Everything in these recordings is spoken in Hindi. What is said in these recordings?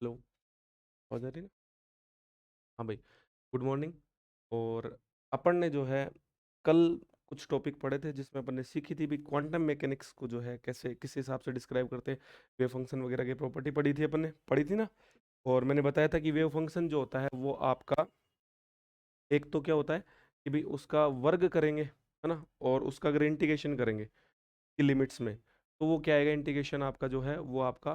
हेलो। आवाज आ रही है ना? हाँ भाई। Good morning. और अपन ने जो है कल कुछ टॉपिक पढ़े थे जिसमें अपन ने सीखी थी भी क्वांटम मैकेनिक्स को जो है कैसे किस हिसाब से डिस्क्राइब करते हैं। वेव फंक्शन वगैरह की प्रॉपर्टी पढ़ी थी, अपन ने पढ़ी थी ना। और मैंने बताया था कि वेव फंक्शन जो होता है वो आपका एक तो क्या होता है कि भाई उसका वर्ग करेंगे, है ना, और उसका अगर इंटीग्रेशन करेंगे की लिमिट्स में, तो वो क्या आएगा, इंटीग्रेशन आपका जो है वो आपका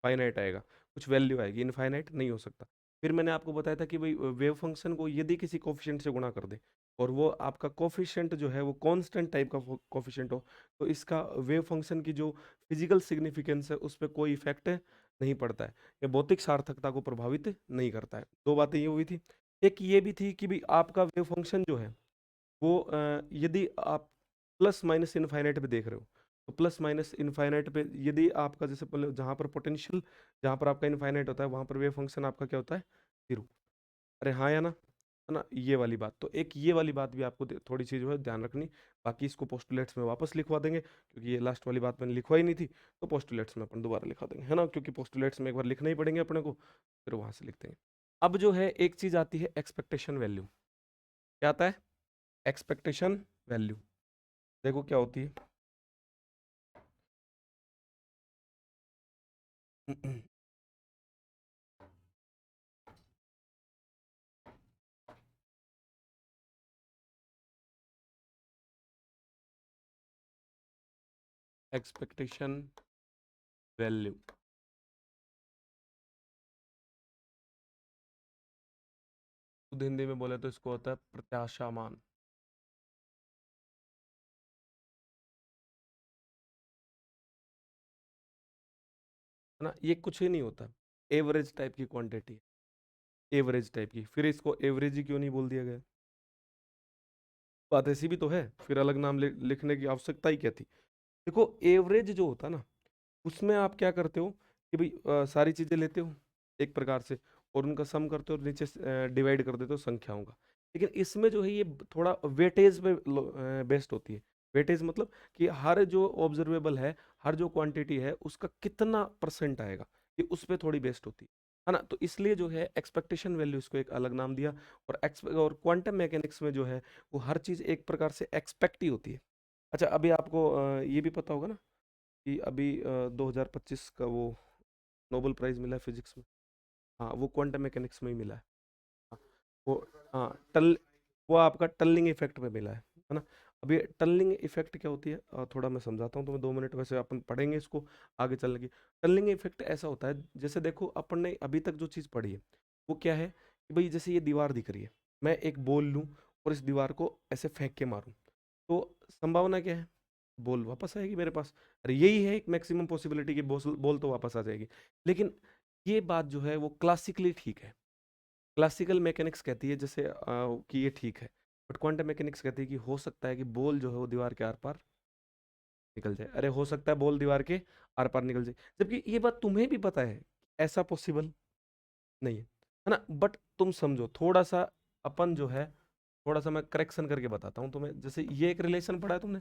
फाइनाइट आएगा, कुछ वैल्यू आएगी, इनफाइनाइट नहीं हो सकता। फिर मैंने आपको बताया था कि भाई वेव फंक्शन को यदि किसी कोफिशिएंट से गुणा कर दे और वो आपका कोफिशिएंट जो है वो कांस्टेंट टाइप का कोफिशिएंट हो, तो इसका वेव फंक्शन की जो फिजिकल सिग्निफिकेंस है उस पर कोई इफेक्ट नहीं पड़ता है, ये भौतिक सार्थकता को प्रभावित नहीं करता है। दो बातें ये हुई थी। एक ये भी थी कि भाई आपका वेव फंक्शन जो है वो यदि आप प्लस माइनस इनफाइनाइट पे देख रहे हो, तो प्लस माइनस इनफाइनाइट पे यदि आपका जैसे जहाँ पर पोटेंशियल, जहाँ पर आपका इनफाइनाइट होता है वहाँ पर वेव फंक्शन आपका क्या होता है, जीरो। अरे हाँ या ना, है ना, ये वाली बात। तो एक ये वाली बात भी आपको थोड़ी सी जो है ध्यान रखनी। बाकी इसको पोस्टुलेट्स में वापस लिखवा देंगे, क्योंकि ये लास्ट वाली बात मैंने लिखवाई नहीं थी, तो पोस्टुलेट्स में अपन दोबारा लिखवा देंगे, है ना, क्योंकि पोस्टुलेट्स में एक बार लिखना ही पड़ेंगे अपने को, फिर वहां से लिख देंगे। अब जो है एक चीज आती है एक्सपेक्टेशन वैल्यू। क्या आता है? Expectation value. देखो क्या होती है। एक्सपेक्टेशन वैल्यू, खुद हिंदी में बोले तो इसको होता है प्रत्याशा मान। है ना, ये कुछ ही नहीं होता, एवरेज टाइप की क्वांटिटी, एवरेज टाइप की। फिर इसको एवरेज ही क्यों नहीं बोल दिया गया? बात ऐसी भी तो है, फिर अलग नाम लिखने की आवश्यकता ही क्या थी? देखो एवरेज जो होता ना, उसमें आप क्या करते हो कि भाई सारी चीजें लेते हो एक प्रकार से और उनका सम करते हो और नीचे डिवाइड कर देते हो संख्याओं का। लेकिन इसमें जो है ये थोड़ा वेटेज पे बेस्ड होती है। वेटेज मतलब कि हर जो ऑब्जर्वेबल है, हर जो क्वांटिटी है उसका कितना परसेंट आएगा, ये उस पे थोड़ी बेस्ड होती है ना। तो इसलिए जो है एक्सपेक्टेशन वैल्यू इसको एक अलग नाम दिया। और क्वांटम मैकेनिक्स में जो है वो हर चीज एक प्रकार से एक्सपेक्ट ही होती है। अच्छा, अभी आपको ये भी पता होगा ना कि अभी 2025 का वो नोबेल प्राइज मिला है फिजिक्स में। हाँ, वो क्वांटम मैकेनिक्स में ही मिला है। हाँ, वो हाँ टल वो आपका टनलिंग इफेक्ट पे मिला है ना। अभी टनलिंग इफेक्ट क्या होती है, थोड़ा मैं समझाता हूँ तुम्हें, 2 मिनट वैसे अपन पढ़ेंगे इसको आगे चलने की। टनलिंग इफेक्ट ऐसा होता है, जैसे देखो अपन ने अभी तक जो चीज़ पढ़ी है वो क्या है कि भाई जैसे ये दीवार दिख रही है, मैं एक बॉल लूँ और इस दीवार को ऐसे फेंक के मारूं, तो संभावना क्या है, बॉल वापस आएगी मेरे पास। अरे यही है एक मैक्सिमम पॉसिबिलिटी कि बॉल बॉल तो वापस आ जाएगी। लेकिन ये बात जो है वो क्लासिकली ठीक है, क्लासिकल मैकेनिक्स कहती है जैसे कि ये ठीक है। बट क्वांटम मैकेनिक्स कहती है कि हो सकता है कि बॉल जो है वो दीवार के आर पार निकल जाए। अरे हो सकता है बॉल दीवार के आर पार निकल जाए, जबकि ये बात तुम्हें भी पता है ऐसा पॉसिबल नहीं है ना। बट तुम समझो थोड़ा सा, अपन जो है थोड़ा सा मैं करेक्शन करके बताता हूँ तुम्हें। जैसे ये एक रिलेशन पढ़ा है तुमने,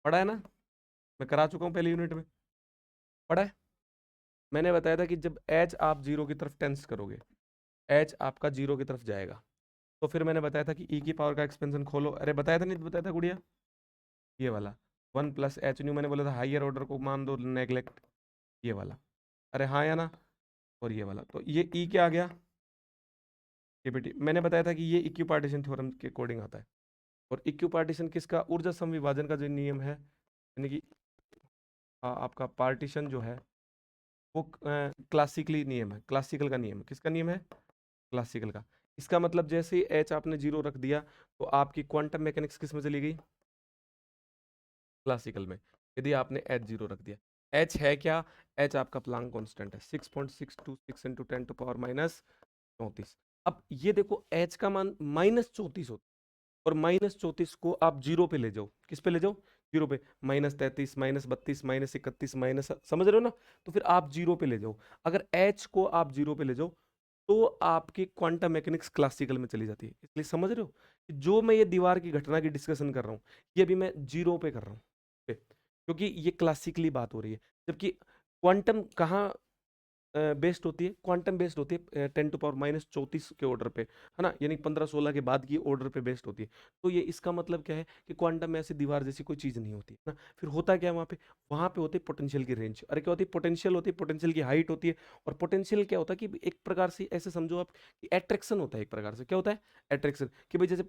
पढ़ा है ना, मैं करा चुका हूँ पहले यूनिट में, पढ़ा है। मैंने बताया था कि जब एच आप जीरो की तरफ टेंस करोगे, एच आपका जीरो की तरफ जाएगा, तो फिर मैंने बताया था कि ई की पावर का एक्सपेंशन खोलो। अरे बताया था नहीं बताया था गुड़िया? ये वाला 1 + h न्यू, मैंने बोला था हाइयर ऑर्डर को मान दो नेग्लेक्ट, ये वाला। अरे हाँ या ना? और ये वाला, तो ये ई क्या आ गया, केपीटी। मैंने बताया था कि ये इक्यू पार्टीशन थ्योरम के अकॉर्डिंग आता है। और इक्यू पार्टीशन किसका, ऊर्जा संविभाजन का जो नियम है, यानी कि आपका पार्टीशन जो है वो क्लासिकली नियम है, क्लासिकल का नियम है। किसका नियम है? क्लासिकल का। इसका मतलब जैसे ही एच आपने जीरो रख दिया तो आपकी क्वांटम मैकेनिक्स किस में चली गई? क्लासिकल में। यदि आपने एच जीरो रख दिया, एच है क्या? एच आपका प्लांक कांस्टेंट है, 6.626 इंटू 10 to the power -34। अब ये देखो एच का मान -34 होता है, और -34 को आप जीरो पे ले जाओ, किस पे ले जाओ? जीरो पे। -33, -32, -31, माइनस, समझ रहे हो ना? तो फिर आप जीरो पे ले जाओ। अगर एच को आप जीरो पे ले जाओ तो आपकी क्वांटम मैकेनिक्स क्लासिकल में चली जाती है। इसलिए समझ रहे हो कि जो मैं ये दीवार की घटना की डिस्कशन कर रहा हूँ, ये भी मैं जीरो पे कर रहा हूँ, क्योंकि ये क्लासिकली बात हो रही है। जबकि क्वांटम कहाँ बेस्ड होती है? क्वांटम बेस्ड होती है 10⁻⁻34 के ऑर्डर पे, है ना, यानी 15-16 के बाद की ऑर्डर पे बेस्ड होती है। तो ये इसका मतलब क्या है कि क्वांटम में ऐसी दीवार जैसी कोई चीज नहीं होती है ना। फिर होता क्या है वहाँ पे? वहाँ पे होती है पोटेंशियल की रेंज। अरे क्या होती है? पोटेंशियल होती है, पोटेंशियल की हाइट होती है। और पोटेंशियल क्या होता है कि एक प्रकार से ऐसे समझो आप कि एट्रैक्शन होता है एक प्रकार से। क्या होता है? एट्रैक्शन। कि भाई जैसे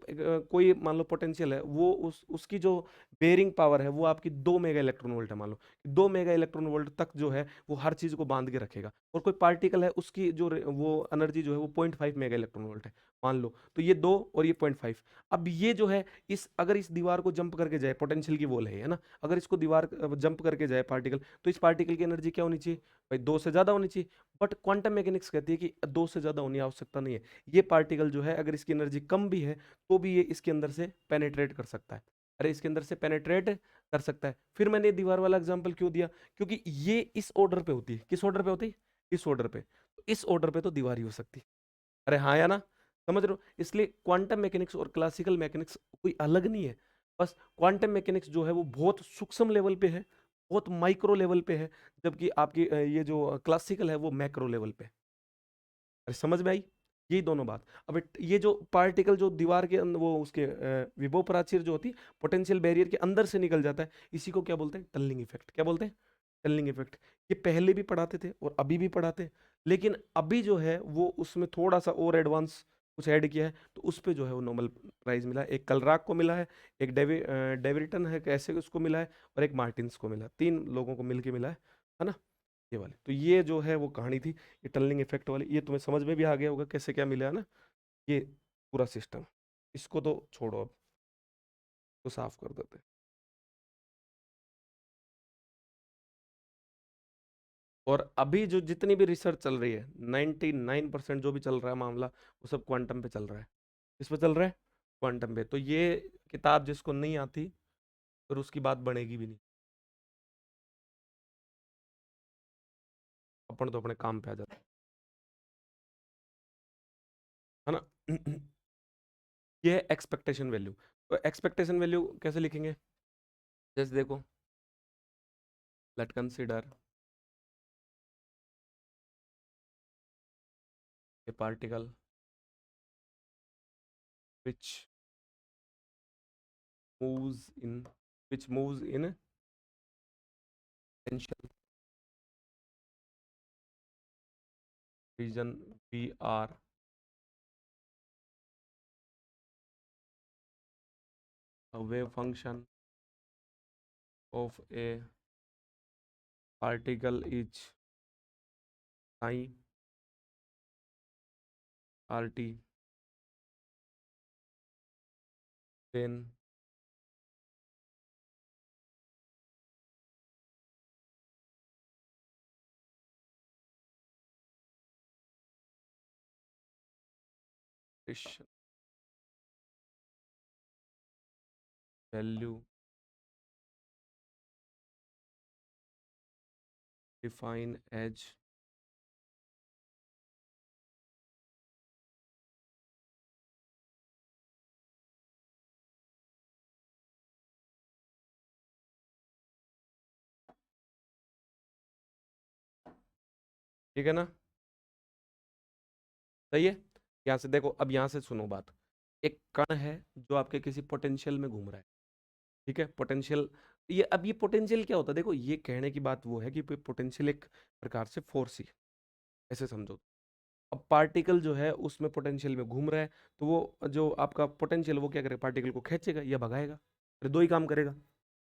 कोई मान लो पोटेंशियल है, वो उसकी जो बेयरिंग पावर है वो आपकी 2 मेगा इलेक्ट्रॉन वोल्ट है मान लो। 2 मेगा इलेक्ट्रॉन वोल्ट तक जो है वो हर चीज को बांध के रखेगा। और कोई पार्टिकल है, उसकी जो वो एनर्जी जो है वो 0.5 मेगा इलेक्ट्रॉन वोल्ट है मान लो। तो ये दो और ये 0.5। अब ये जो है इस अगर इस दीवार को जंप करके जाए, पोटेंशियल की वॉल है ना, अगर इसको दीवार जंप करके जाए पार्टिकल, तो इस पार्टिकल की एनर्जी क्या होनी चाहिए भाई? 2 से ज्यादा होनी चाहिए। बट क्वांटम मैकेनिक्स कहती है कि 2 से ज्यादा होने की आवश्यकता नहीं है। ये पार्टिकल जो है अगर इसकी एनर्जी कम भी है तो भी ये इसके अंदर से पेनेट्रेट कर सकता है। अरे इसके अंदर से पेनेट्रेट कर सकता है। फिर मैंने ये दीवार वाला एग्जांपल क्यों दिया? क्योंकि ये इस ऑर्डर पे होती है। किस ऑर्डर पे होती है? इस ऑर्डर पे। तो इस ऑर्डर पे तो दीवार ही हो सकती है। अरे हाँ या ना? समझ रहे हो? इसलिए क्वांटम मैकेनिक्स और क्लासिकल मैकेनिक्स कोई अलग नहीं है। बस क्वांटम मैकेनिक्स जो है वो बहुत सूक्ष्म लेवल पे है, बहुत माइक्रो लेवल पे है। जबकि आपकी ये जो क्लासिकल है वो मैक्रो लेवल पे है। अरे समझ में आई? यही दोनों बात। अब ये जो पार्टिकल जो दीवार के अंदर वो उसके विभव प्राचीर जो होती है, पोटेंशियल बैरियर के अंदर से निकल जाता है, इसी को क्या बोलते हैं? Tunnelling effect. क्या बोलते हैं? Tunnelling effect. ये पहले भी पढ़ाते थे और अभी भी पढ़ाते हैं। लेकिन अभी जो है वो उसमें थोड़ा सा और एडवांस कुछ ऐड किया है, तो उस पे जो है वो नोबेल प्राइज मिला है। एक कलराक को मिला है, एक डेविल्टन है कैसे उसको मिला है, और एक मार्टिन्स को मिला है। 3 लोगों को मिलके मिला है ना। ये वाले तो ये जो है वो कहानी थी, ये टनलिंग इफेक्ट वाली। ये तुम्हें समझ में भी आ गया होगा कैसे क्या मिला है ना, ये पूरा सिस्टम। इसको तो छोड़ो, अब तो साफ कर देते हैं। और अभी जो जितनी भी रिसर्च चल रही है, 99% जो भी चल रहा है मामला, वो सब क्वांटम पे चल रहा है। किस पे चल रहा है? क्वांटम पे। तो ये किताब जिसको नहीं आती फिर उसकी बात बनेगी भी नहीं। अपन तो अपने काम पे आ जाते हैं, है ना। ये है एक्सपेक्टेशन वैल्यू। तो एक्सपेक्टेशन वैल्यू कैसे लिखेंगे? जैसे देखो, late consider a particle which moves in which moves in potential region we are a wave function of a particle is psi rt, then this value defined as ठीक है ना? सही है। यहाँ से देखो, अब यहाँ से सुनो बात। एक कण है जो आपके किसी पोटेंशियल में घूम रहा है, ठीक है, पोटेंशियल। ये अब ये पोटेंशियल क्या होता है? देखो, ये कहने की बात वो है कि पोटेंशियल एक प्रकार से फोर्स ही है, ऐसे समझो। अब पार्टिकल जो है उसमें पोटेंशियल में घूम रहा है, तो वो जो आपका पोटेंशियल वो क्या करेगा? पार्टिकल को खींचेगा या भगाएगा? अरे दो ही काम करेगा।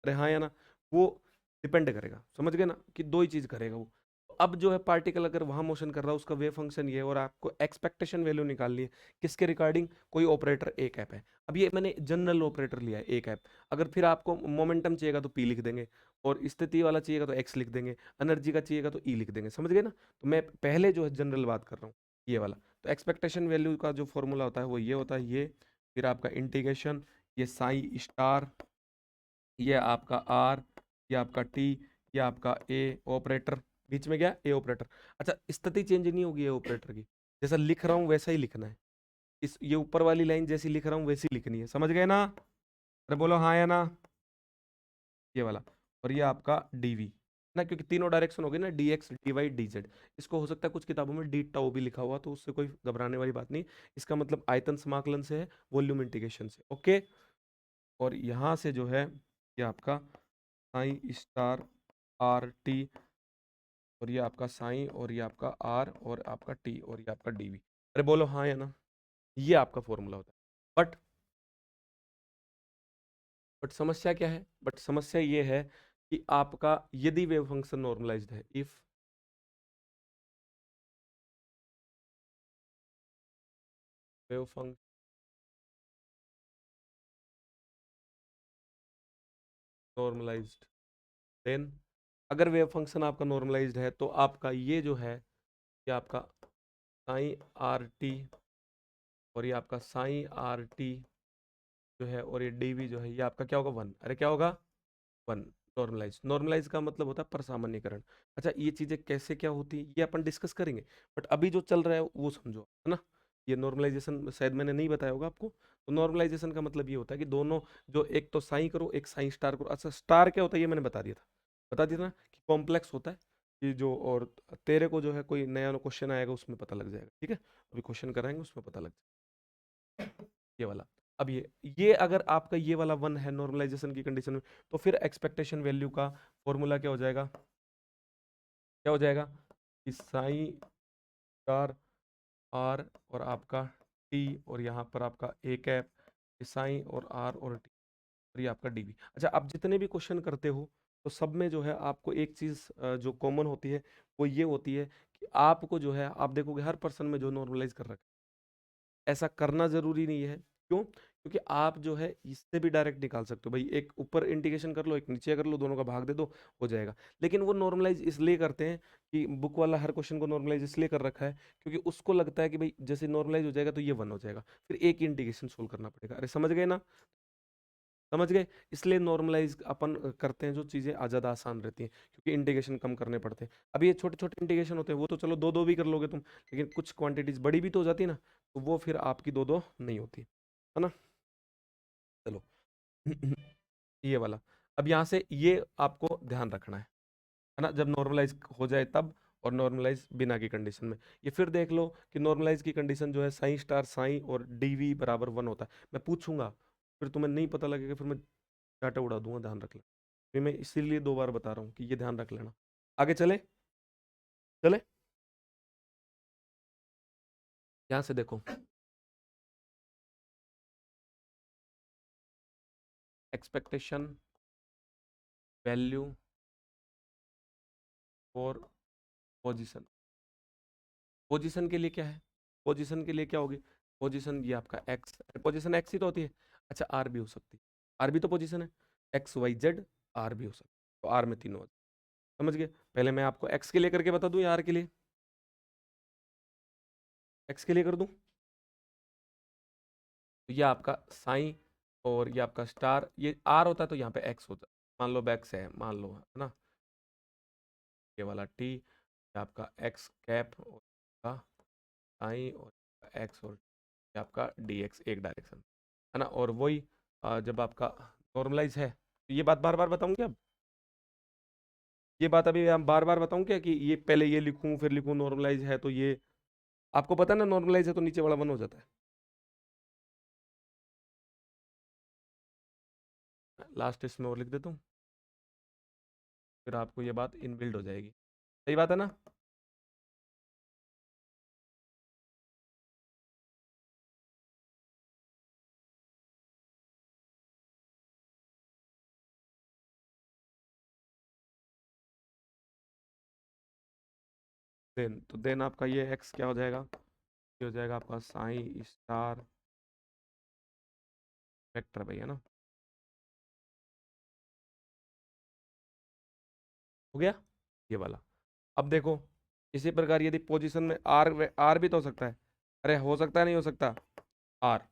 अरे हाँ या ना? वो डिपेंड करेगा, समझ गए ना, कि दो ही चीज करेगा वो। अब जो है पार्टिकल अगर वहां मोशन कर रहा है, उसका वेव फंक्शन ये है, और आपको एक्सपेक्टेशन वैल्यू निकालनी है किसके रिगार्डिंग? कोई ऑपरेटर एक ऐप है। अब ये मैंने जनरल ऑपरेटर लिया है, एक ऐप। अगर फिर आपको मोमेंटम चाहिएगा तो पी लिख देंगे, और स्थिति वाला चाहिएगा तो एक्स लिख देंगे, एनर्जी का चाहिएगा तो ई लिख देंगे, समझ गए ना। तो मैं पहले जो है जनरल बात कर रहा हूँ, ये वाला। तो एक्सपेक्टेशन वैल्यू का जो फॉर्मूला होता है वो ये होता है, ये। फिर आपका इंटीग्रेशन, ये साई स्टार, ये आपका आर, ये आपका टी, ये आपका ए ऑपरेटर। बीच में गया ए ऑपरेटर। अच्छा, स्थिति चेंज नहीं होगी ए ऑपरेटर की, जैसा लिख रहा हूँ वैसा ही लिखना है। इस ये ऊपर वाली लाइन जैसी लिख रहा हूँ वैसी लिखनी है, समझ गए ना? अरे बोलो हाँ या ना? ये वाला। और ये आपका डीवी। ना, क्योंकि तीनों डायरेक्शन हो गए ना, D X D Y D Z. इसको हो सकता है कुछ किताबों में डी टाउ भी लिखा हुआ, तो उससे कोई घबराने वाली बात नहीं। इसका मतलब आयतन समाकलन से है, वॉल्यूम इंटीग्रेशन से। ओके। और यहाँ से जो है ये आपका साइन स्टार आर टी, और ये आपका साइन, और ये आपका आर, और आपका टी, और ये आपका डीवी। अरे बोलो हाँ या ना। ये आपका फॉर्मूला होता है। बट समस्या क्या है? बट समस्या ये है कि आपका यदि वेव फंक्शन नॉर्मलाइज्ड है, if wave function normalised, then अगर वेव फंक्शन आपका नॉर्मलाइज्ड है तो आपका ये जो है, ये आपका साइन आर टी, और ये आपका साइन आर टी जो है, और ये डीवी जो है, ये आपका क्या होगा? वन। अरे क्या होगा? वन। नॉर्मलाइज, नॉर्मलाइज का मतलब होता है परसामान्यीकरण। अच्छा, ये चीजें कैसे क्या होती है ये अपन डिस्कस करेंगे, बट अभी जो चल रहा है वो समझो, है ना। ये नॉर्मलाइजेशन शायद मैंने नहीं बताया होगा आपको। तो नॉर्मलाइजेशन का मतलब ये होता है कि दोनों, जो एक तो साइन करो, एक साइन स्टार करो। अच्छा, स्टार क्या होता है ये मैंने बता दिया था ना, कि कॉम्प्लेक्स होता है कि जो, और तेरे को जो है कोई नया क्वेश्चन आएगा उसमें पता लग जाएगा, ठीक है। अभी क्वेश्चन कराएंगे उसमें पता लग जाएगा, ये वाला। अब ये अगर आपका ये वाला वन है नॉर्मलाइजेशन की कंडीशन में, तो फिर एक्सपेक्टेशन वैल्यू का फॉर्मूला क्या हो जाएगा? क्या हो जाएगा? कि साइन स्टार आर, और आपका टी, और यहाँ पर आपका ए कैप, साइन और आर और टी, और ये आपका डीवी। अच्छा, आप जितने भी क्वेश्चन करते हो तो सब में जो है आपको एक चीज जो कॉमन होती है वो ये होती है कि आपको जो है, आप देखोगे हर पर्सन में जो नॉर्मलाइज कर रखा है। ऐसा करना जरूरी नहीं है। क्यों? क्योंकि आप जो है इससे भी डायरेक्ट निकाल सकते हो भाई, एक ऊपर इंटीग्रेशन कर लो, एक नीचे कर लो, दोनों का भाग दे दो, हो जाएगा। लेकिन वो नॉर्मलाइज इसलिए करते हैं कि बुक वाला हर क्वेश्चन को नॉर्मलाइज इसलिए कर रखा है क्योंकि उसको लगता है कि भाई जैसे नॉर्मलाइज हो जाएगा तो ये वन हो जाएगा, फिर एक ही इंटीग्रेशन सोल्व करना पड़ेगा। अरे समझ गए ना? समझ गए? इसलिए नॉर्मलाइज अपन करते हैं जो चीजें ज़्यादा आसान रहती हैं, क्योंकि इंटीग्रेशन कम करने पड़ते हैं। अब ये छोटे छोटे इंटीग्रेशन होते हैं वो तो चलो दो दो भी कर लोगे तुम, लेकिन कुछ क्वांटिटीज बड़ी भी तो हो जाती है ना, तो वो फिर आपकी दो दो नहीं होती, है ना। चलो। ये वाला, अब यहाँ से ये आपको ध्यान रखना है ना, जब नॉर्मलाइज हो जाए तब, और नॉर्मलाइज बिना की कंडीशन में। ये फिर देख लो कि नॉर्मलाइज की कंडीशन जो है साइन स्टार साइन और डीवी बराबर वन होता है। मैं पूछूंगा, फिर तुम्हें नहीं पता लगेगा, फिर मैं डाटा उड़ा दूंगा, ध्यान रख लेना। फिर मैं इसीलिए दो बार बता रहा हूँ कि ये ध्यान रख लेना। आगे चले। चले, यहाँ से देखो, एक्सपेक्टेशन वैल्यू और पोजीशन। पोजीशन के लिए क्या है? पोजीशन के लिए क्या होगी? पोजीशन ये आपका एक्स, पोजीशन एक्स ही तो होती है। अच्छा, आर भी हो सकती है, आर भी तो पोजीशन है। एक्स वाई जेड, आर भी हो सकती है, तो आर में तीनों होते हैं। समझ गए? पहले मैं आपको एक्स के लिए करके बता दूं या आर के लिए? एक्स के लिए कर दूं, तो ये आपका साइन, और ये आपका स्टार, ये आर होता है तो यहाँ पे एक्स होता है। मान लो बैक्स है, मान लो, है ना। ये वाला टी, ये आपका एक्स कैप, और साइन, और एक्स, और ये आपका डी एक्स, एक डायरेक्शन, है ना। और वही जब आपका नॉर्मलाइज है, तो ये बात बार बार बताऊं क्या? ये बात अभी हम बार बार बताऊं क्या, कि ये पहले ये लिखूं फिर लिखूं नॉर्मलाइज है तो ये, आपको पता है ना नॉर्मलाइज है तो नीचे वाला वन हो जाता है। लास्ट इसमें और लिख देता हूँ, फिर आपको ये बात इनबिल्ड हो जाएगी। सही बात है ना। देन तो देन आपका ये एक्स क्या हो जाएगा? ये हो जाएगा आपका साइन स्टार वेक्टर भाई, है ना। हो गया ये वाला। अब देखो, इसी प्रकार यदि पोजीशन में आर, आर भी तो हो सकता है। अरे हो सकता है, नहीं हो सकता? आर,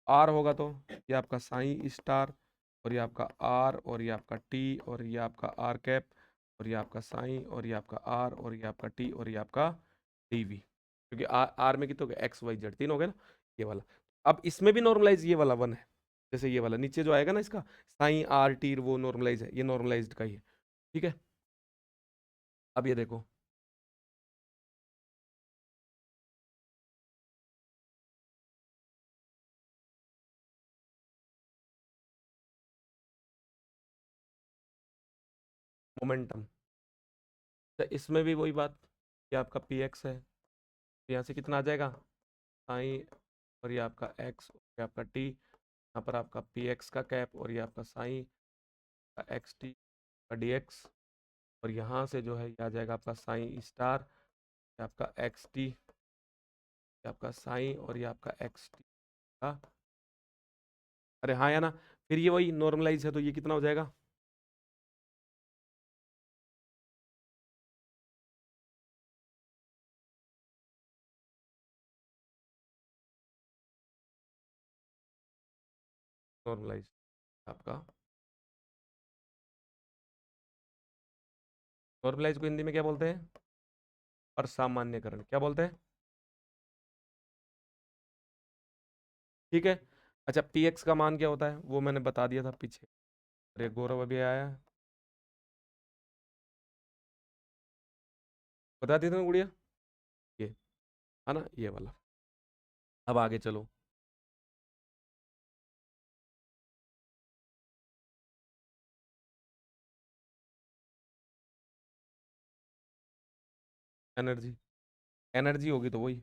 आर होगा तो ये आपका साइन स्टार, और ये आपका आर, और ये आपका टी, और ये आपका आर कैप, और ये आपका साइन, और ये आपका आर, और ये आपका टी, और ये आपका डीवी। क्योंकि आर में की तो एक्स वाई जेड तीन हो गए ना, ये वाला। अब इसमें भी नॉर्मलाइज ये वाला वन है, जैसे ये वाला नीचे जो आएगा ना इसका साइन आर टी, वो नॉर्मलाइज है, ये नॉर्मलाइज्ड का ही है, ठीक है। अब ये देखो, मोमेंटम। तो इसमें भी वही बात कि आपका पी एक्स है, तो यहाँ से कितना आ जाएगा, साइन, और ये आपका एक्स, ये आपका टी, यहाँ पर आपका पी एक्स का कैप, और ये आपका साइन का एक्स टी का डी एक्स, और यहाँ से जो है ये आ जाएगा आपका साइन स्टार, ये आपका एक्स टी, ये आपका साइन, और ये आपका एक्स टी का, अरे हाँ या ना, फिर ये वही नॉर्मलाइज है, तो ये कितना हो जाएगा, नॉर्मलाइज आपका, नॉर्मलाइज को हिंदी में क्या बोलते हैं, और सामान्यकरण क्या बोलते हैं, ठीक है। अच्छा, पी एक्स का मान क्या होता है वो मैंने बता दिया था पीछे। अरे गौरव अभी आया है, बता दिया था ना गुड़िया, ये है ना, ये वाला। अब आगे चलो, एनर्जी, एनर्जी होगी तो वही,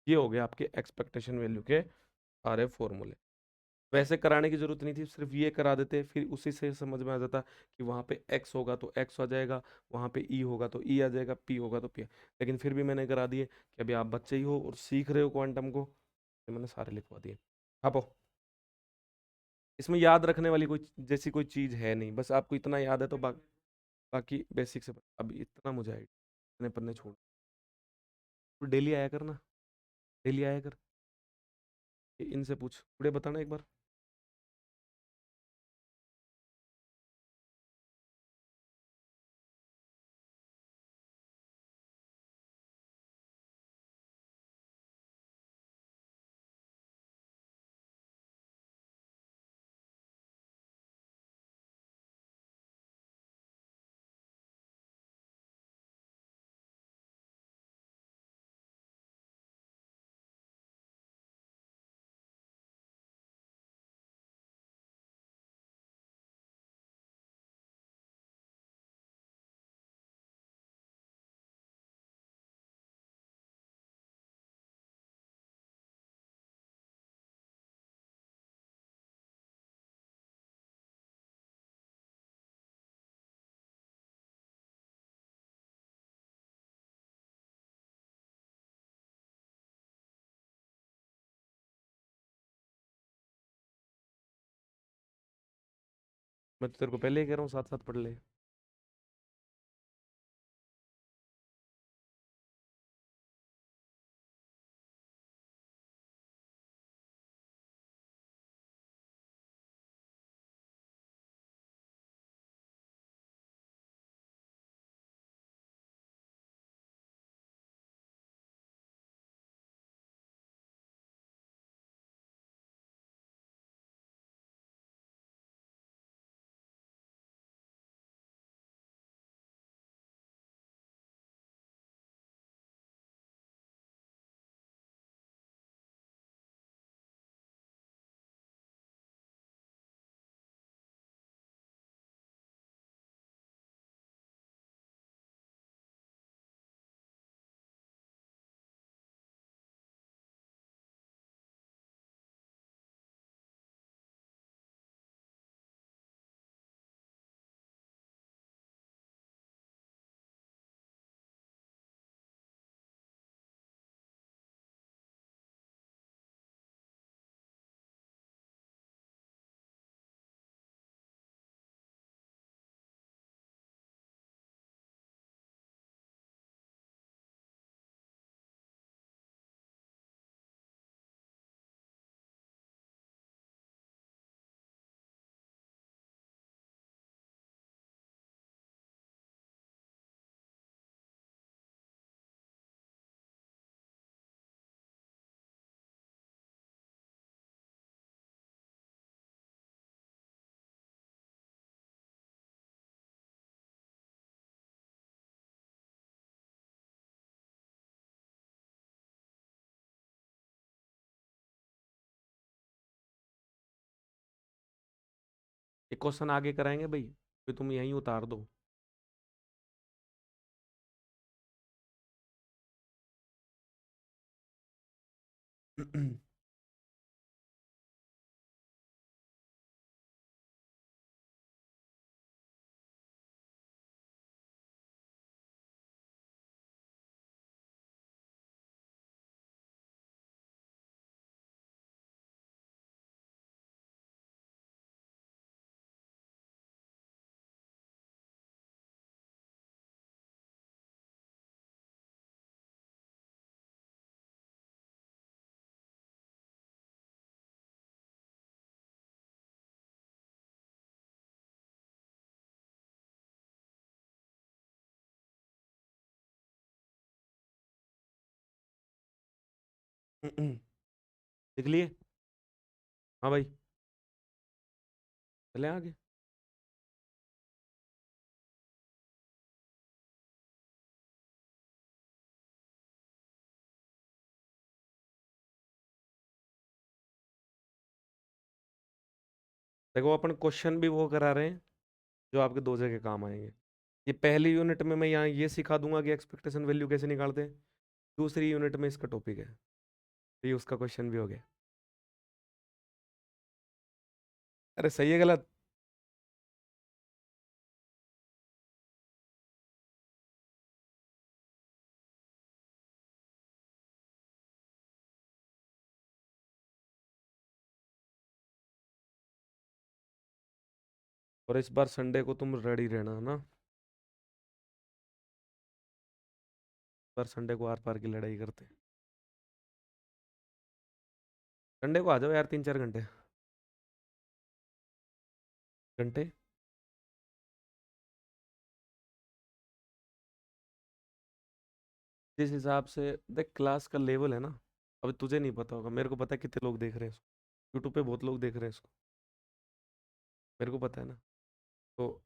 ये हो गया आपके एक्सपेक्टेशन वैल्यू के सारे फॉर्मूले। वैसे कराने की जरूरत नहीं थी, सिर्फ ये करा देते, फिर उसी से समझ में आ जाता कि वहाँ पे x होगा तो x आ जाएगा, वहाँ पे e होगा तो e आ जाएगा, p होगा तो p। लेकिन फिर भी मैंने करा दिए कि अभी आप बच्चे ही हो और सीख रहे हो क्वांटम को, तो मैंने सारे लिखवा दिए। आपो, इसमें याद रखने वाली कोई जैसी कोई चीज़ है नहीं, बस आपको इतना याद है तो बाकी बेसिक से अभी इतना मुझे आइडिया, इतने पन्ने छोड़, तो डेली आया कर ना, डेली आया कर, इनसे पूछ, थोड़े बताना एक बार। मैं तो तेरे को पहले ही कह रहा हूँ साथ साथ पढ़ ले। एक क्वेश्चन आगे कराएंगे भाई, फिर तुम यहीं उतार दो। देख लिए। हाँ भाई, चले आगे। देखो अपन क्वेश्चन भी वो करा रहे हैं जो आपके दो जगह काम आएंगे। ये पहली यूनिट में मैं यहाँ ये सिखा दूंगा कि एक्सपेक्टेशन वैल्यू कैसे निकालते हैं। दूसरी यूनिट में इसका टॉपिक है, तो ये उसका क्वेश्चन भी हो गया। अरे सही है गलत? और इस बार संडे को तुम रेडी रहना है ना? इस बार संडे को आर पार की लड़ाई करते हैं। संडे को आ जाओ यार, 3-4 घंटे। घंटे। जिस हिसाब से देख क्लास का लेवल है ना, अभी तुझे नहीं पता होगा, मेरे को पता है कितने लोग देख रहे हैं इसको। यूट्यूब पे बहुत लोग देख रहे हैं इसको, मेरे को पता है ना। तो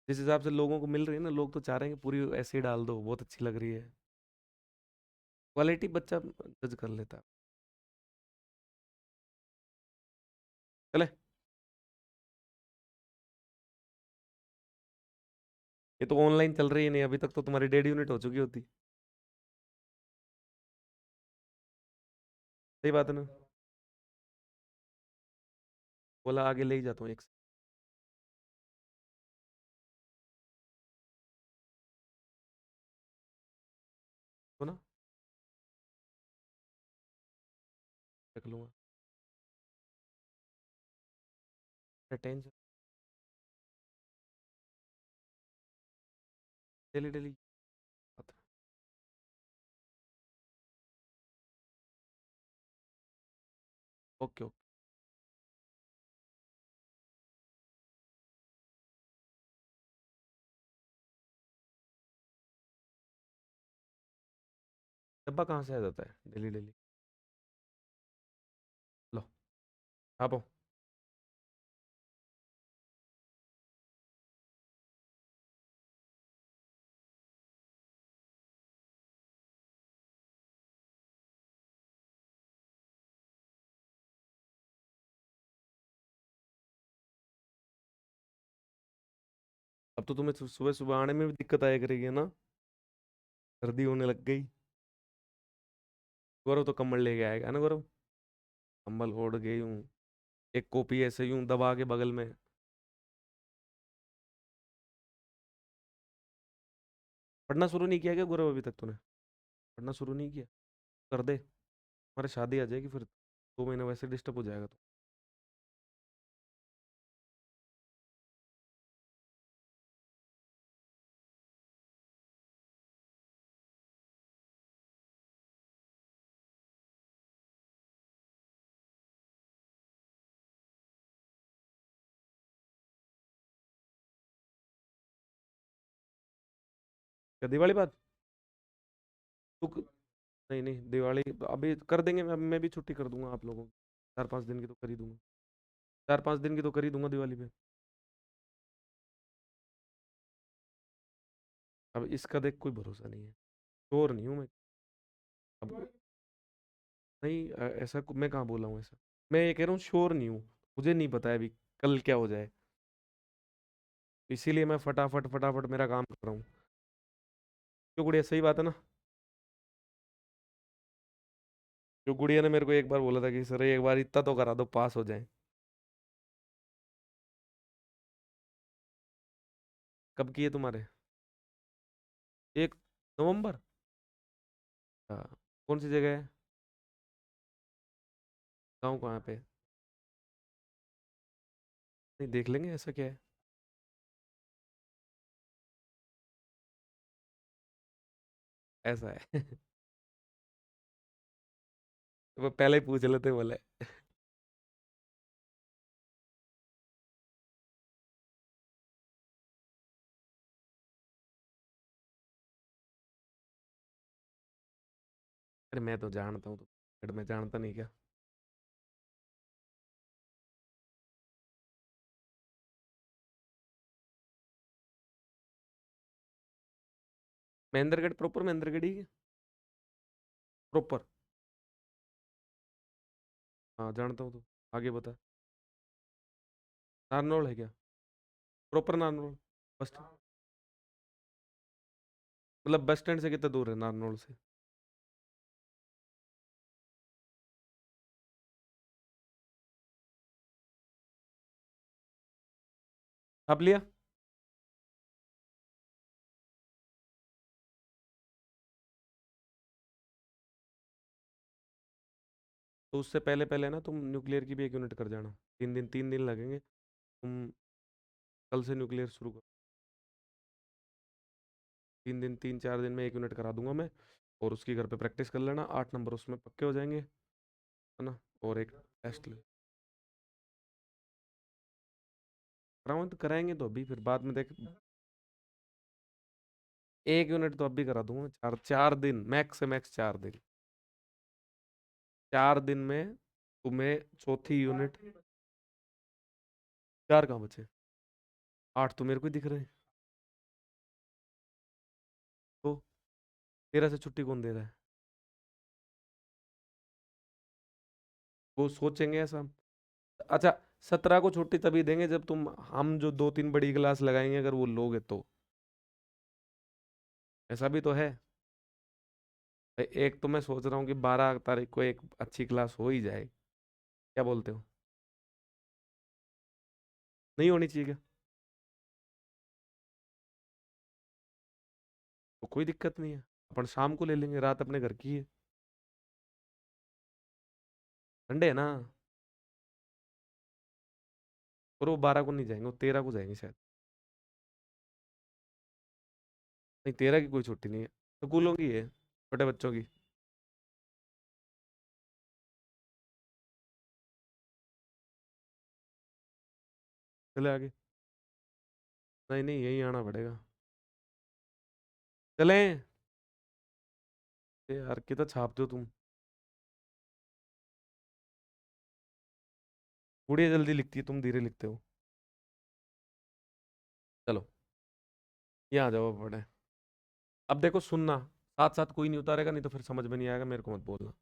जिस हिसाब से लोगों को मिल रही है ना, लोग तो चाह रहे हैं कि पूरी ऐसे ही डाल दो, बहुत अच्छी लग रही है। क्वालिटी बच्चा जज कर लेता है। चले। ये तो ऑनलाइन चल रही है नहीं, अभी तक तो तुम्हारी 1.5 यूनिट हो चुकी होती। सही बात है ना? बोला आगे ले ही जाता हूँ एक से। तो ना रख लूंगा। Tension. Daily daily. Okay okay. डब्बा कहाँ से आ जाता है डेली डेली? लो, आप आओ। अब तो तुम्हें सुबह सुबह आने में भी दिक्कत आया करेगी है ना? सर्दी होने लग गई। गौरव तो कम्बल लेके आएगा है ना गौरव? कम्बल ओढ़ गई हूँ। एक कॉपी ऐसे यूं दबा के बगल में। पढ़ना शुरू नहीं किया क्या गौरव अभी तक तूने? पढ़ना शुरू नहीं किया? कर दे। हमारे शादी आ जाएगी फिर, 2 महीने वैसे डिस्टर्ब हो जाएगा तो। क्या दिवाली बाद? तू नहीं नहीं, दिवाली अभी कर देंगे, मैं भी छुट्टी कर दूंगा आप लोगों की। 4-5 दिन की तो कर ही दूंगा। 4-5 दिन की तो कर ही दूंगा दिवाली पे। अब इसका देख कोई भरोसा नहीं है। श्योर नहीं हूँ मैं। अब नहीं, ऐसा मैं कहाँ बोला हूँ ऐसा? मैं ये कह रहा हूँ श्योर नहीं हूँ। मुझे नहीं पता है अभी कल क्या हो जाए। इसीलिए मैं फटाफट फटाफट मेरा काम कर रहा हूँ। क्यों गुड़िया, सही बात है ना। जो गुड़िया ने मेरे को एक बार बोला था कि सर एक बार इतना तो करा दो, पास हो जाए। कब किए तुम्हारे? 1 नवंबर। हाँ। कौन सी जगह है? गाँव कहाँ पे? नहीं, देख लेंगे, ऐसा क्या है। ऐसा है। तो वो पहले ही पूछ लेते बोले। अरे मैं तो जानता हूँ, तो मैं जानता नहीं क्या। महेंद्रगढ़ प्रॉपर, महेंद्रगढ़ ही प्रॉपर। हाँ जानता हूँ, तो आगे बता। नारनौल है क्या? प्रॉपर नारनौल? बस, मतलब बस स्टैंड से कितना दूर है नारनौल से? आप लिया? तो उससे पहले पहले ना तुम न्यूक्लियर की भी 1 यूनिट कर जाना। 3 दिन, 3 दिन लगेंगे। तुम कल से न्यूक्लियर शुरू करो। 3 दिन, 3 4 दिन में 1 यूनिट करा दूंगा मैं। और उसकी घर पे प्रैक्टिस कर लेना, 8 नंबर उसमें पक्के हो जाएंगे, है ना। और एक टेस्ट ले। कराऊंगा तो कराएंगे, तो अभी फिर बाद में देख। 1 यूनिट तो अभी करा दूंगा, 4 4 दिन, मैक्स से मैक्स 4 दिन। 4 दिन में तुम्हें चौथी यूनिट। 4 कहाँ बचे? 8 तो मेरे को ही दिख रहे हैं। तो 13 से छुट्टी कौन दे रहा है? वो सोचेंगे ऐसा। अच्छा, 17 को छुट्टी तभी देंगे जब तुम, हम जो 2 3 बड़ी क्लास लगाएंगे अगर वो लोगे तो। ऐसा भी तो है। एक तो मैं सोच रहा हूँ कि 12 तारीख को एक अच्छी क्लास हो ही जाए। क्या बोलते हो? नहीं होनी चाहिए क्या? तो कोई दिक्कत नहीं है। अपन शाम को ले लेंगे, रात अपने घर की है। संडे है ना। और वो 12 को नहीं जाएंगे, वो 13 को जाएंगे शायद। नहीं, 13 की कोई छुट्टी नहीं है। स्कूलों की है, छोटे बच्चों की। चले आगे। नहीं नहीं, यही आना पड़ेगा। चलें। यार कितना छाप दो तुम। गुड़िया जल्दी लिखती है, तुम धीरे लिखते हो। चलो, यहाँ आ जाओ पढ़े। अब देखो सुनना, साथ साथ कोई नहीं उतारेगा, नहीं तो फिर समझ में नहीं आएगा, मेरे को मत बोलना।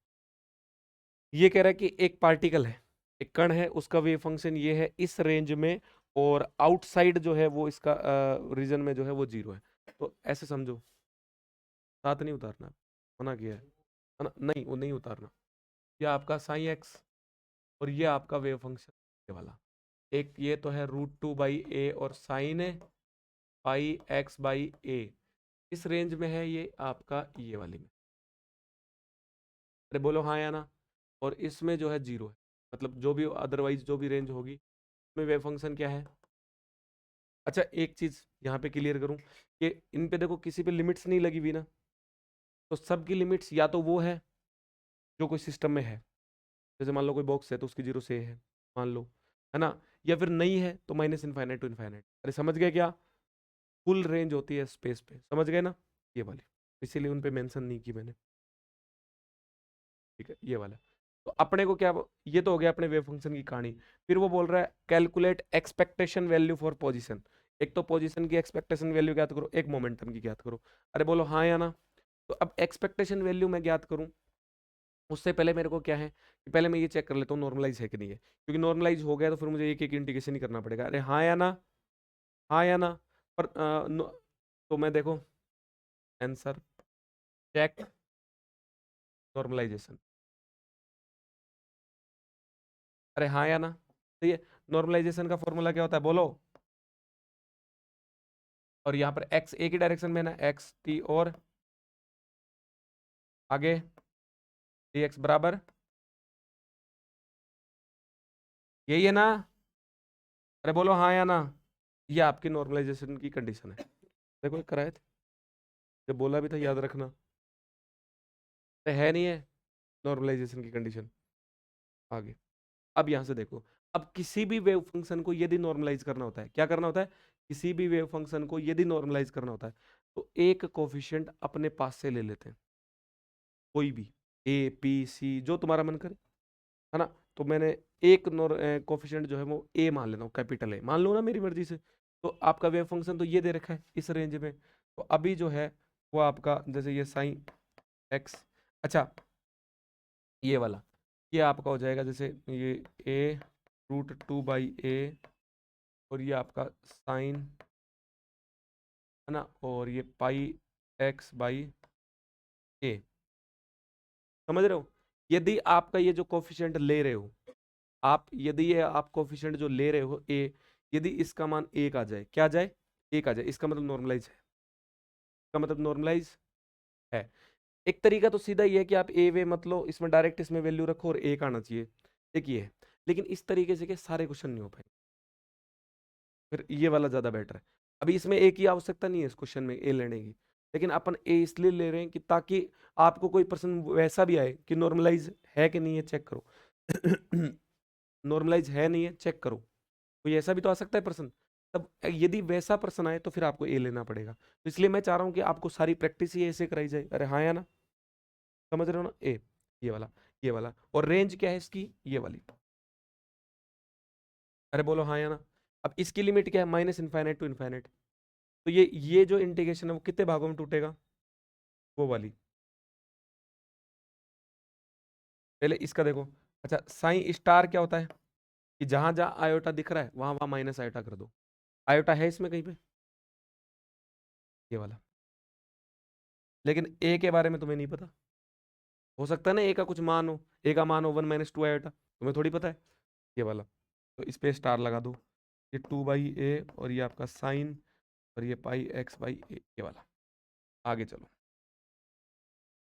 ये कह रहा है कि एक पार्टिकल है, एक कण है, उसका वेव फंक्शन ये है इस रेंज में, और आउटसाइड जो है वो इसका रीजन में जो है वो 0 है। तो ऐसे समझो। साथ नहीं उतारना, मना किया है ना, नहीं वो नहीं उतारना। ये आपका साई एक्स, और ये आपका वेव फंक्शन ये वाला। एक ये तो है √2/a और साइन है पाई एक्स बाई ए। इस रेंज में है ये आपका, ये वाली में। अरे बोलो हाँ या ना। और इसमें जो है 0 है, मतलब जो भी अदरवाइज जो भी रेंज होगी उसमें वेव फंक्शन क्या है। अच्छा, एक चीज यहाँ पे क्लियर करूँ कि इन पे देखो किसी पे लिमिट्स नहीं लगी हुई ना। तो सबकी लिमिट्स या तो वो है जो कोई सिस्टम में है, जैसे मान लो कोई बॉक्स है तो उसकी 0 से है, मान लो, है ना। या फिर नहीं है तो -इनफाइनाइट टू इनफाइनाइट। अरे समझ गए क्या? फुल रेंज होती है स्पेस पे, समझ गए ना। ये वाली, इसीलिए उन पे मेंशन नहीं की मैंने। ठीक है, ये वाला। तो अपने को क्या, ये तो हो गया अपने वेव फंक्शन की कहानी। फिर वो बोल रहा है calculate expectation value for position. एक तो पोजीशन की एक्सपेक्टेशन वैल्यू ज्ञात करो, एक मोमेंटम की ज्ञात करो। अरे बोलो हाँ या ना। तो अब एक्सपेक्टेशन वैल्यू मैं ज्ञात करूं, उससे पहले मेरे को क्या है कि पहले मैं ये चेक कर लेता हूँ नॉर्मलाइज है कि नहीं है, क्योंकि नॉर्मलाइज हो गया तो फिर मुझे एक एक इंटीग्रेशन ही करना पड़ेगा। अरे हाँ या ना, हाँ या ना। पर तो मैं देखो आंसर चेक नॉर्मलाइजेशन। अरे हाँ या ना, सही है। नॉर्मलाइजेशन का फॉर्मूला क्या होता है बोलो। और यहाँ पर एक्स एक ही डायरेक्शन में ना, एक्स टी और आगे डी एक्स बराबर, यही है ना। अरे बोलो हाँ या ना। ये आपकी नॉर्मलाइजेशन की कंडीशन है। देखो ये कराए थे, जब बोला भी था याद रखना। तो है नहीं है नॉर्मलाइजेशन की कंडीशन। आगे अब यहां से देखो, अब किसी भी वेव फंक्शन को यदि नॉर्मलाइज करना होता है, क्या करना होता है, किसी भी वेव फंक्शन को यदि नॉर्मलाइज करना होता है तो एक कोफिशिएंट अपने पास से ले लेते हैं, कोई भी ए पी सी जो तुम्हारा मन करे, है ना। तो मैंने एक कोफिशिएंट जो है वो ए मान लेता हूँ, कैपिटल ए मान लो ना मेरी मर्जी से। तो आपका वेव फंक्शन तो ये दे रखा है इस रेंज में। तो अभी जो है वो आपका जैसे ये साइन एक्स, अच्छा ये वाला, ये आपका हो जाएगा जैसे ये ए √2/a, और ये आपका साइन, है ना, और ये πx/a। समझ रहे हो। यदि आपका ये जो कोफिशिएंट ले रहे हो आप, यदि ये आप कोफिशिएंट जो ले रहे हो ए, यदि इसका मान एक आ जाए, क्या आ जाए, एक आ जाए, इसका मतलब नॉर्मलाइज है, इसका मतलब नॉर्मलाइज है। एक तरीका तो सीधा ही है कि आप ए वे मतलब इसमें डायरेक्ट इसमें वैल्यू रखो और एक आना चाहिए, एक ये है। लेकिन इस तरीके से कि सारे क्वेश्चन नहीं हो पाए, फिर ये वाला ज्यादा बेटर है। अभी इसमें एक ही आवश्यकता नहीं है इस क्वेश्चन में ए लेने की, लेकिन अपन ए इसलिए ले रहे हैं कि ताकि आपको कोई प्रश्न वैसा भी आए कि नॉर्मलाइज है कि नहीं है चेक करो। नॉर्मलाइज है नहीं है चेक करो, कोई ऐसा भी तो आ सकता है प्रश्न। तब यदि वैसा प्रश्न आए तो फिर आपको ए लेना पड़ेगा। तो इसलिए मैं चाह रहा हूँ कि आपको सारी प्रैक्टिस ही ऐसे कराई जाए। अरे हाँ या ना, समझ रहे हो ना। ए ये वाला, ये वाला, और रेंज क्या है इसकी, ये वाली। अरे बोलो हाँ या ना। अब इसकी लिमिट क्या है, -∞ to ∞। तो ये जो इंटीग्रेशन है वो कितने भागों में टूटेगा, वो वाली। पहले इसका देखो, अच्छा साइन स्टार क्या होता है कि जहां जहां आयोटा दिख रहा है वहां वहां माइनस आयोटा कर दो। आयोटा है इसमें कहीं पे, ये वाला। लेकिन ए के बारे में तुम्हें नहीं पता, हो सकता है ना ए का कुछ मान हो, ए का मान हो 1 - 2 आयोटा, तुम्हें थोड़ी पता है, ये वाला। तो इस पे स्टार लगा दो, ये 2/a और ये आपका साइन, और ये πx/a, ये वाला। आगे चलो,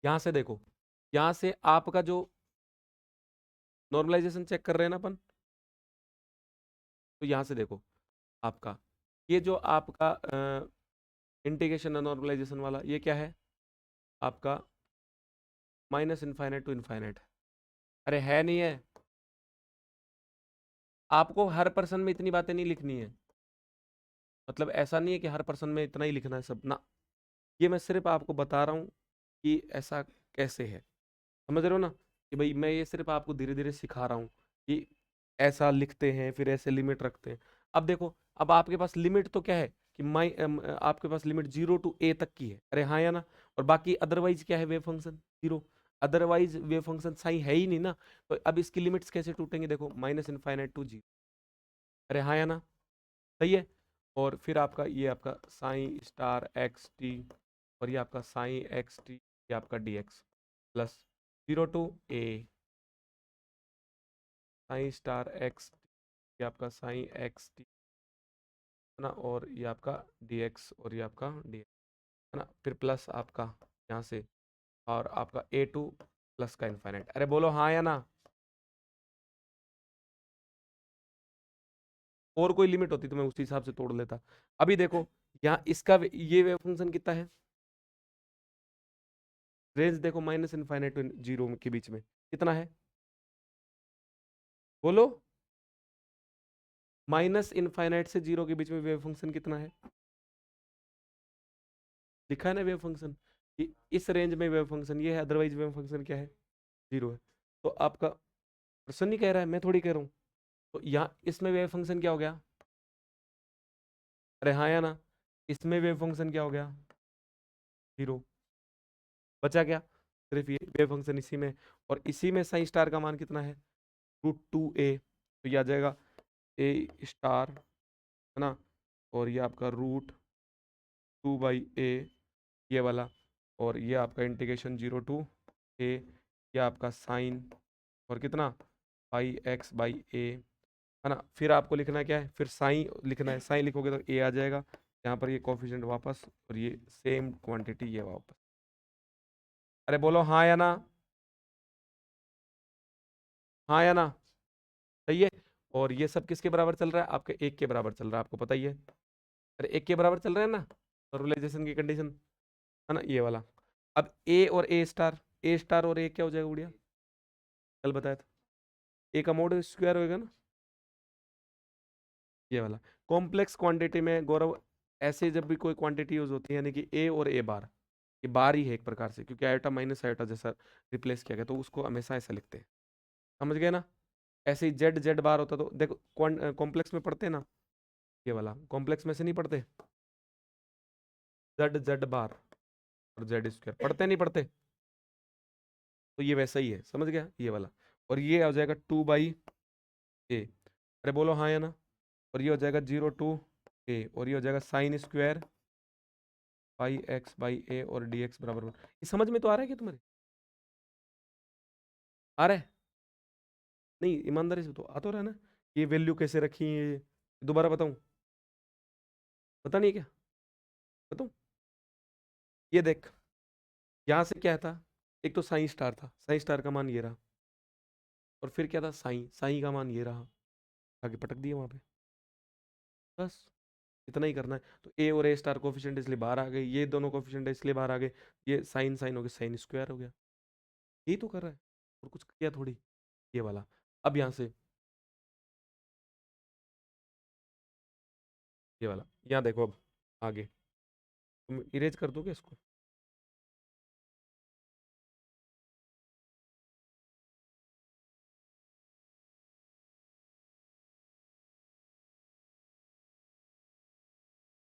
यहां से देखो, यहां से आपका जो नॉर्मलाइजेशन चेक कर रहे हैं ना अपन, तो यहां से देखो आपका ये जो आपका इंटीग्रेशन है नॉर्मलाइजेशन वाला, ये क्या है आपका -∞ to ∞। अरे है नहीं है, आपको हर पर्सन में इतनी बातें नहीं लिखनी है, मतलब ऐसा नहीं है कि हर पर्सन में इतना ही लिखना है सब ना। ये मैं सिर्फ आपको बता रहा हूँ कि ऐसा कैसे है, समझ रहे हो ना, कि भाई मैं ये सिर्फ आपको धीरे धीरे सिखा रहा हूँ कि ऐसा लिखते हैं फिर ऐसे लिमिट रखते हैं। अब देखो, अब आपके पास लिमिट तो क्या है कि आपके पास लिमिट 0 to a तक की है, अरे हाँ या ना। और बाकी अदरवाइज क्या है, wave function zero, otherwise wave function सही है ही नहीं ना। तो अब इसकी लिमिट्स कैसे टूटेंगे, देखो -∞ to 0, अरे हाँ या ना, सही है। और फिर आपका ये आपका साइन स्टार एक्स टी, और ये आपका साइन एक्स टी, ये आपका D x plus 0 to a sign star x, ये आपका साइन एक्स टी, है ना, और ये आपका डी एक्स, और ये आपका डी एक्स, है ना, फिर प्लस आपका यहाँ से, और आपका a2 प्लस का इन्फाइनाइट। अरे बोलो हाँ या ना। और कोई लिमिट होती तो मैं उसी हिसाब से तोड़ लेता। अभी देखो यहाँ इसका ये वेव फंक्शन कितना है, रेंज देखो -∞ to 0 के बीच में कितना है, बोलो। -∞ से 0 के बीच में वेव फंक्शन कितना है, लिखा है ना वेव फंक्शन, कि इस रेंज में वेव फंक्शन ये है, अदरवाइज वेव फंक्शन क्या है, 0 है। तो आपका प्रश्न नहीं कह रहा है, मैं थोड़ी कह रहा हूँ। तो यहाँ इसमें वेव फंक्शन क्या हो गया, अरे हाँ या ना, इसमें वेव फंक्शन क्या हो गया, 0। बचा क्या, सिर्फ ये वेव फंक्शन इसी में। और इसी में साइन स्टार का मान कितना है, √2a, तो ये आ जाएगा a स्टार, है ना, और ये आपका √2/a, ये वाला, और ये आपका इंटीग्रेशन 0 to a, ये आपका साइन, और कितना, πx/a, है ना। फिर आपको लिखना क्या है, फिर साइन लिखना है, साइन लिखोगे तो a आ जाएगा, यहाँ पर ये कोफिशिएंट वापस, और ये सेम क्वांटिटी ये वापस। अरे बोलो हाँ या ना, हाँ या ना, सही है। और ये सब किसके बराबर चल रहा है, आपके 1 के बराबर चल रहा है, आपको पता ही है। अरे 1 के बराबर चल रहा है ना, नॉर्मलाइजेशन की कंडीशन, है ना, ये वाला। अब ए और ए स्टार, ए स्टार और ए क्या हो जाएगा गुड़िया, कल बताया था, ए का मोड स्क्वायर होएगा ना, ये वाला। कॉम्प्लेक्स क्वांटिटी में गौरव ऐसे जब भी कोई क्वांटिटी यूज होती है, यानी कि ए और ए बार, ये बार ही है एक प्रकार से, क्योंकि आयोटा माइनस आयोटा जैसा रिप्लेस किया गया, तो उसको हमेशा ऐसा लिखते हैं, समझ गए ना। ऐसे ही जेड जेड बार होता तो देखो, कॉम्प्लेक्स में पढ़ते हैं ना, ये वाला कॉम्प्लेक्स में से नहीं पढ़ते, जेड जेड बार और जेड स्क्वायर, पढ़ते नहीं पढ़ते, तो ये वैसा ही है, समझ गया, ये वाला। और ये आ जाएगा 2/a, अरे बोलो हाँ या ना। और ये हो जाएगा 0 to a, और ये हो जाएगा साइन स्क्वायर πx/a और dx बराबर 1। ये समझ में तो आ रहा है कि तुम्हारे, आ रहा है, नहीं ईमानदारी से तो आ तो रहा है ना। ये वैल्यू कैसे रखी है, दोबारा बताऊं, पता नहीं है क्या, बताऊं, ये देख, यहाँ से क्या था, एक तो साइन स्टार था, साइन स्टार का मान ये रहा, और फिर क्या था, साइन, साइन का मान ये रहा, आगे पटक दिया वहां पे, बस इतना ही करना है। तो ए और ए स्टार कोफिशिएंट इसलिए बाहर आ गए, ये दोनों कोफिशिएंट इसलिए बाहर आ गए, ये साइन साइन हो गया, साइन स्क्वायर हो गया, यही तो कर रहा है, और कुछ किया थोड़ी, ये वाला। अब यहाँ से ये वाला, यहाँ देखो, अब आगे तुम इरेज कर दोगे इसको,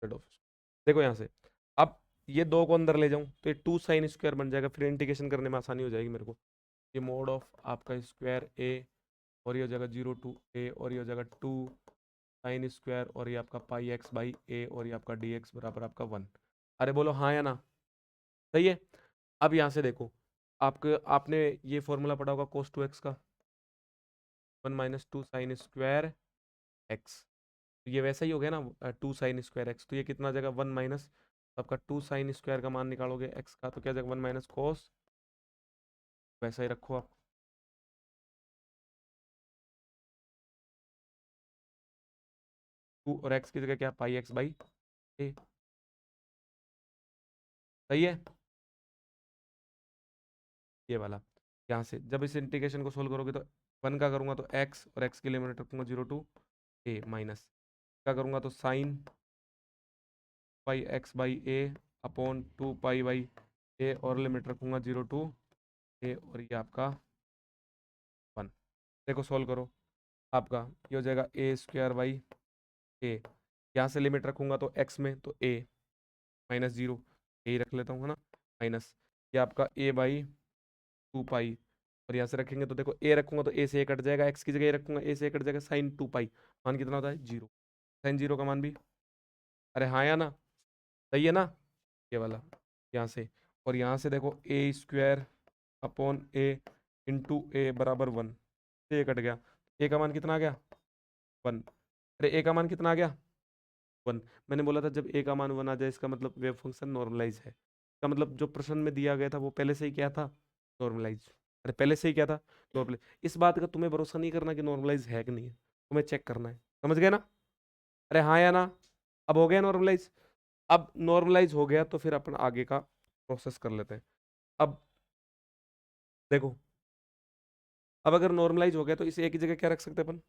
हेड ऑफ, देखो यहाँ से, अब ये दो को अंदर ले जाऊं तो ये 2 sin² बन जाएगा, फिर इंटीग्रेशन करने में आसानी हो जाएगी मेरे को। ये मोड ऑफ आपका स्क्वायर ए, और ये हो जाएगा 0 to a, और ये हो जाएगा 2 sin², और ये आपका πx/a, और ये आपका dx बराबर आपका 1। अरे बोलो हाँ या ना, सही है। अब यहाँ से देखो, आपके आपने ये फॉर्मूला पढ़ा होगा cos 2x का, 1 - 2 sin² x, तो ये वैसा ही हो गया ना, 2 sin²x, तो ये कितना आ जाएगा 1 - आपका 2 sin² का मान निकालोगे x का, तो क्या जाएगा 1 - cos, वैसा ही रखो आप, 2 और x की जगह क्या, πx/a, सही है, ये वाला। यहाँ से जब इस इंटीग्रेशन को सोल्व करोगे तो 1 का करूँगा तो x, और x की लिमिट रखूंगा 0 to a, माइनस का करूँगा तो साइन πx/a अपॉन 2 π/a, और लिमिट रखूंगा 0 to a, और ये आपका 1। देखो सोल्व करो, आपका ये हो जाएगा a²/a, यहाँ से लिमिट रखूंगा तो x में तो a -0, यही रख लेता हूँ, है ना, माइनस ये आपका a/2 पाई, और यहाँ से रखेंगे तो देखो a रखूंगा तो a से a कट जाएगा, x की जगह a रखूंगा, a से a कट जाएगा, साइन 2 पाई, मान कितना होता है 0, साइन 0 का मान भी, अरे हाँ या ना, सही है ना, ये वाला, यहाँ से। और यहाँ से देखो a² upon a into a बराबर 1, से a कट गया, a का मान कितना आ गया 1, अरे a का मान कितना आ गया 1। मैंने बोला था जब a का मान 1 आ जाए इसका मतलब वेव फंक्शन नॉर्मलाइज है, इसका मतलब जो प्रश्न में दिया गया था वो पहले से ही क्या था, नॉर्मलाइज, अरे पहले से ही क्या था, नॉर्मलाइज। इस बात का तुम्हें भरोसा नहीं करना कि नॉर्मलाइज है कि नहीं है, तुम्हें चेक करना है, समझ गए ना, अरे हाँ या ना, अब हो गया नॉर्मलाइज। अब नॉर्मलाइज हो गया तो फिर अपन आगे का प्रोसेस कर लेते हैं। अब देखो, अब अगर नॉर्मलाइज हो गया तो इसे एक ही जगह क्या रख सकते हैं अपन,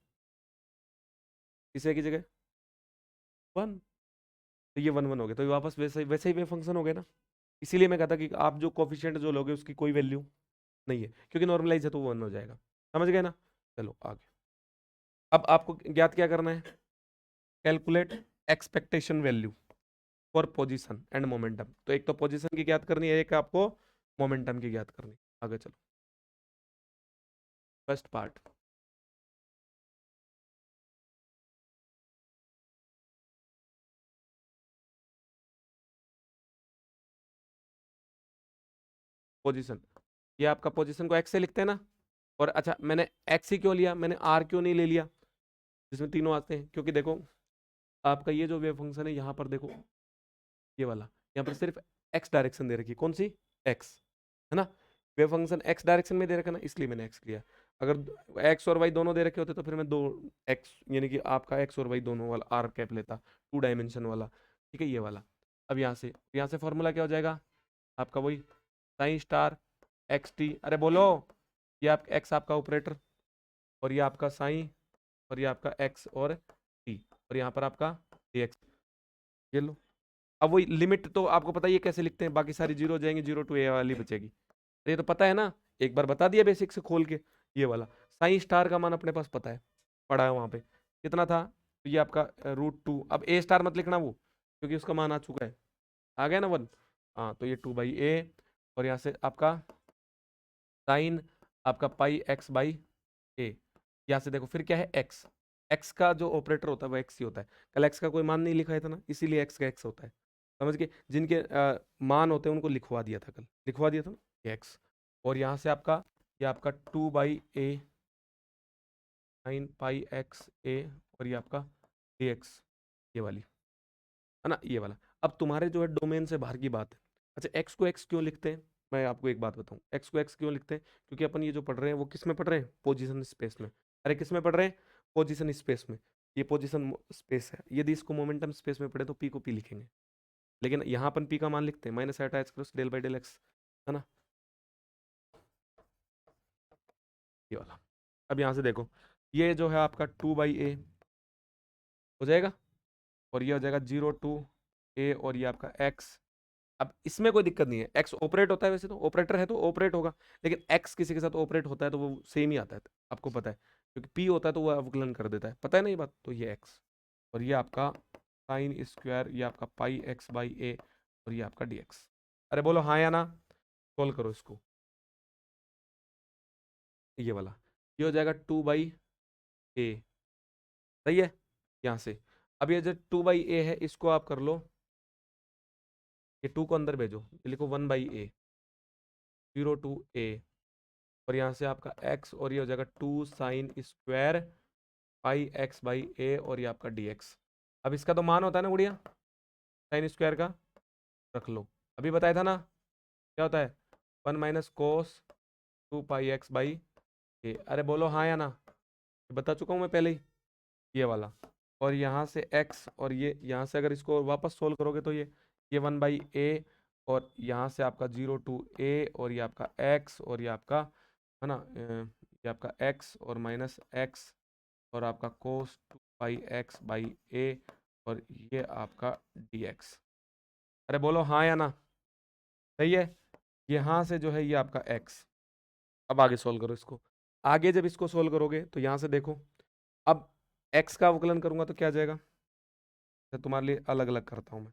इसे एक ही जगह 1, तो ये 1 1 हो गया, तो ये वापस वैसे ही वे फंक्शन हो गया ना। इसीलिए मैं कहता कि आप जो कोफिशिएंट जो लोगे उसकी कोई वैल्यू नहीं है, क्योंकि नॉर्मलाइज है तो वो 1 हो जाएगा, समझ गए ना। चलो आगे, अब आपको ज्ञात क्या करना है, calculate expectation value for position and momentum. तो एक तो पोजीशन की ज्ञात करनी है, एक आपको मोमेंटम की ज्ञात करनी है। आगे चलो, फर्स्ट पार्ट। पोजीशन, ये आपका पोजीशन को एक्स से लिखते हैं ना। और अच्छा, मैंने एक्स ही क्यों लिया, मैंने आर क्यों नहीं ले लिया, जिसमें तीनों आते हैं? क्योंकि देखो आपका ये जो वेव फंक्शन है यहाँ पर देखो, ये वाला यहाँ पर सिर्फ एक्स डायरेक्शन दे रखी है। कौन सी? एक्स, है ना। वेव फंक्शन एक्स डायरेक्शन में दे रखा है ना, इसलिए मैंने एक्स लिया। अगर एक्स और वाई दोनों दे रखे होते तो फिर मैं दो एक्स, यानी कि आपका एक्स और वाई दोनों वाला आर कैप लेता, 2 डायमेंशन वाला। ठीक है, ये वाला। अब यहाँ से फॉर्मूला क्या हो जाएगा आपका? वही साइन स्टार एक्स टी, अरे बोलो, ये आप एक्स आपका ऑपरेटर, और ये आपका साइन, और ये आपका एक्स और टी, और यहाँ पर आपका डी एक्स। ये लो। अब वही लिमिट तो आपको पता ही है कैसे लिखते हैं, बाकी सारी जीरो हो जाएंगी, 0 to a वाली बचेगी। ये तो पता है ना, एक बार बता दिया बेसिक से खोल के। ये वाला साइन स्टार का मान अपने पास पता है, पढ़ा है वहां पे, कितना था? तो ये आपका √2। अब ए स्टार मत लिखना वो, क्योंकि उसका मान आ चुका है, आ गया ना 1। हाँ, तो ये 2/a, और यहाँ से आपका साइन आपका पाई एक्स बाई ए। यहाँ से देखो फिर क्या है, एक्स। एक्स का जो ऑपरेटर होता है वो एक्स ही होता है। कल एक्स का कोई मान नहीं लिखा था ना, इसीलिए एक्स का एक्स होता है। समझ के, जिनके मान होते हैं उनको लिखवा दिया था, कल लिखवा दिया था ना, ये एक्स। और यहाँ से आपका, ये आपका 2/a साइन पाई एक्स ए, और ये आपका डी एक्स, ये वाली, है ना, ये वाला। अब तुम्हारे जो है डोमेन से बाहर की बात है। अच्छा, एक्स को एक्स क्यों लिखते हैं? मैं आपको एक बात बताऊं, एक्स को एक्स क्यों लिखते हैं? क्योंकि अपन ये जो पढ़ रहे हैं वो किस में पढ़ रहे हैं? पोजीशन स्पेस में। अरे किस में पढ़ रहे हैं? पोजीशन स्पेस में। ये पोजीशन स्पेस है, यदि इसको मोमेंटम स्पेस में पढ़े तो पी को पी लिखेंगे, लेकिन यहाँ अपन पी का मान लिखते हैं minus iota H cross del by del X, है ना, ये वाला। अब यहाँ से देखो, ये जो है आपका 2/a हो जाएगा, और ये हो जाएगा 0 to a, और ये आपका x। अब इसमें कोई दिक्कत नहीं है, एक्स ऑपरेट होता है, वैसे तो ऑपरेटर है तो ऑपरेट होगा, लेकिन एक्स किसी के साथ ऑपरेट होता है तो वो सेम ही आता है, आपको पता है, क्योंकि पी होता है तो वो अवकलन कर देता है, पता है ना ये बात। तो ये एक्स, और ये आपका साइन स्क्वायर, ये आपका पाई एक्स बाई ए, और ये आपका डी एक्स। अरे बोलो हाँ या ना, सोल्व करो इसको, ये वाला। ये हो जाएगा 2/a, सही है। यहाँ से अब ये जो 2/a है इसको आप कर लो, ये 2 को अंदर भेजो, ये लिखो 1/a, 0 to a, और यहाँ से आपका x, और ये हो जाएगा 2 sine square pi x by A, और ये आपका डी एक्स। अब इसका तो मान होता है ना गुड़िया, साइन स्क्वायर का, रख लो। अभी बताया था ना क्या होता है, 1 - cos 2 πx बाई ए। अरे बोलो हाँ या ना, ये बता चुका हूँ मैं पहले ही, ये वाला। और यहाँ से x, और ये यहाँ से अगर इसको वापस सोल्व करोगे तो ये 1/a, और यहाँ से आपका 0 to a, और ये आपका x, और ये आपका, है ना, ये आपका x और माइनस x, और आपका कोस 2πx/a, और ये आपका dx। अरे बोलो हाँ या ना, सही है। यहाँ से जो है ये आपका x। अब आगे सोल्व करो इसको। आगे जब इसको सोल्व करोगे तो यहाँ से देखो, अब x का अवकलन करूंगा तो क्या आ जाएगा? तो तुम्हारे लिए अलग अलग करता हूँ मैं,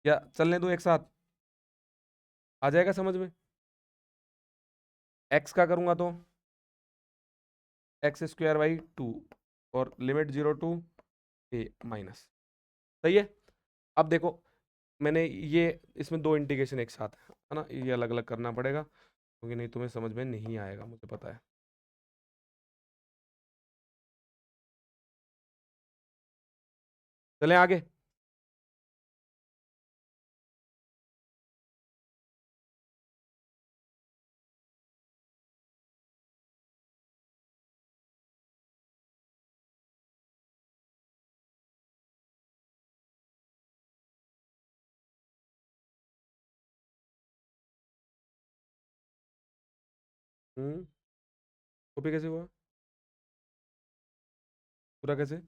या चलने दो एक साथ, आ जाएगा समझ में। x का करूंगा तो x²/2, और लिमिट 0 to a माइनस, सही है। अब देखो, मैंने ये इसमें दो इंटीग्रेशन एक साथ है ना, ये अलग अलग करना पड़ेगा, क्योंकि नहीं तुम्हें समझ में नहीं आएगा, मुझे पता है। चलें आगे। कॉपी कैसे हुआ, पूरा कैसे?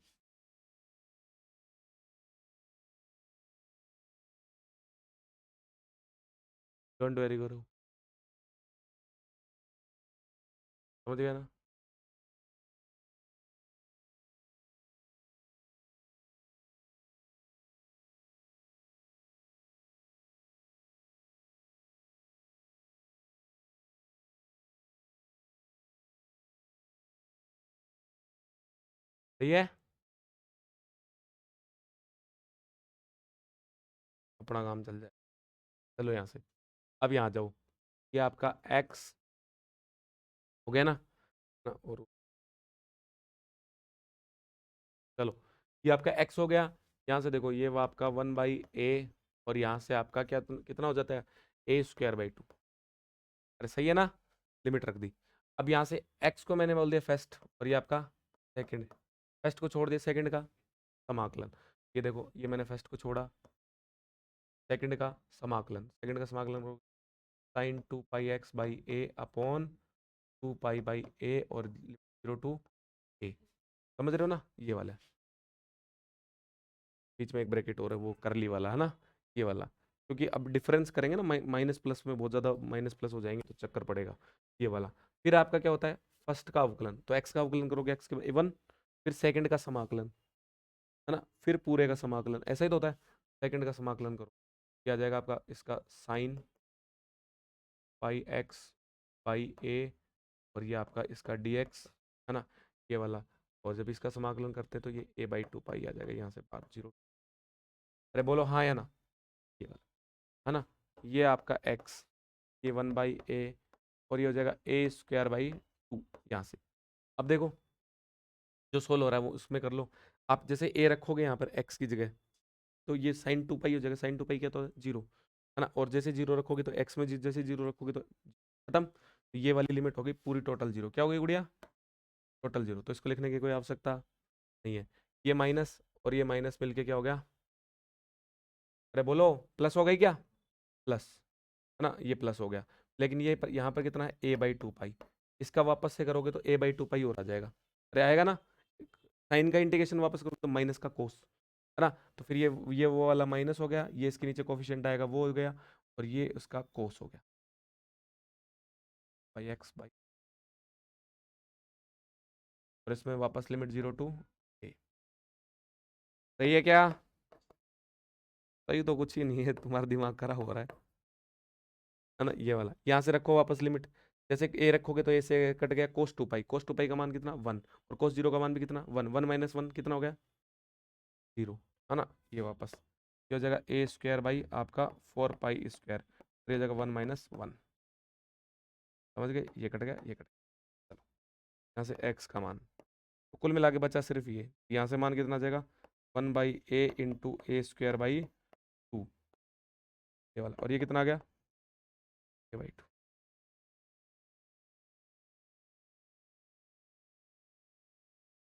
डोंट वेरी करो, समझ गया ना। सही है, अपना काम चल जाए। चलो यहाँ से, अब यहाँ जाओ, ये आपका x हो गया ना, और चलो, ये आपका x हो गया। यहाँ से देखो, ये वो आपका 1/a, और यहाँ से आपका क्या कितना हो जाता है, a²/2। अरे सही है ना, लिमिट रख दी। अब यहाँ से x को मैंने बोल दिया फर्स्ट, और ये आपका सेकंड, फर्स्ट को छोड़ दिया सेकंड का समाकलन। ये देखो, ये मैंने फर्स्ट को छोड़ा, सेकंड का समाकलन, सेकंड का समाकलन साइन 2πx/a अपॉन 2π/a और 0 to a, समझ रहे हो ना, ये वाला है। बीच में एक ब्रैकेट और है, वो करली वाला है ना, ये वाला, क्योंकि अब डिफरेंस करेंगे ना, माइनस प्लस में बहुत ज़्यादा माइनस प्लस हो जाएंगे तो चक्कर पड़ेगा, ये वाला। फिर आपका क्या होता है, फर्स्ट का अवकलन, तो एक्स का अवकलन करोगे एक्स के 1, फिर सेकंड का समाकलन, है ना, फिर पूरे का समाकलन, ऐसा ही तो होता है। सेकंड का समाकलन करो, क्या आ जाएगा आपका, इसका साइन πx/a, और ये आपका इसका dx, है ना, ये वाला। और जब इसका समाकलन करते हैं तो ये a/2 आ जाएगा, यहाँ से बात जीरो। अरे बोलो हाँ या ना, ये वाला, है ना, ये आपका x, ये 1/a, और ये हो जाएगा a²/2 यहाँ से। अब देखो, जो सोल्व हो रहा है वो उसमें कर लो। आप जैसे a रखोगे यहाँ पर x की जगह, तो ये साइन 2π हो जाएगा, साइन 2π क्या, तो जीरो, है ना, और जैसे जीरो रखोगे तो x में जैसे जीरो रखोगे तो खत्म। तो ये वाली लिमिट होगी पूरी टोटल जीरो, क्या हो गई गुड़िया, टोटल जीरो। तो इसको लिखने की कोई आवश्यकता नहीं है। ये माइनस और ये माइनस मिलके क्या हो गया, अरे बोलो, प्लस हो गई क्या, प्लस, है ना, ये प्लस हो गया। लेकिन ये यहाँ पर कितना है, a/2π, इसका वापस से करोगे तो a/2π और आ जाएगा, अरे आएगा ना। साइन का इंटीग्रेशन वापस करो तो माइनस का कोस, है ना, तो फिर ये वो वाला माइनस हो गया, ये इसके नीचे कोफिशिएंट आएगा वो हो गया, और ये उसका कोस हो गया, बाई एक्स बाई, और इसमें वापस लिमिट 0 to a। सही है क्या, सही तो कुछ ही नहीं है, तुम्हारा दिमाग खराब हो रहा है ना, ये वाला यहाँ से रखो वापस लिमिट, जैसे ए रखोगे तो ए से कट गया cos 2π, cos 2π का मान कितना 1, और cos 0 का मान भी कितना 1, 1 - 1 कितना हो गया 0, है ना, ये वापस ये हो जाएगा a² आपका 4π², तो ये जगह 1 - 1, समझ गए, ये कट गया ये कट गया। चलो, यहाँ से x का मान, तो कुल मिला के बचा सिर्फ ये, यहाँ से मान कितना आ जाएगा 1/a × a²/2, ये वाला, और ये कितना आ गया a/2।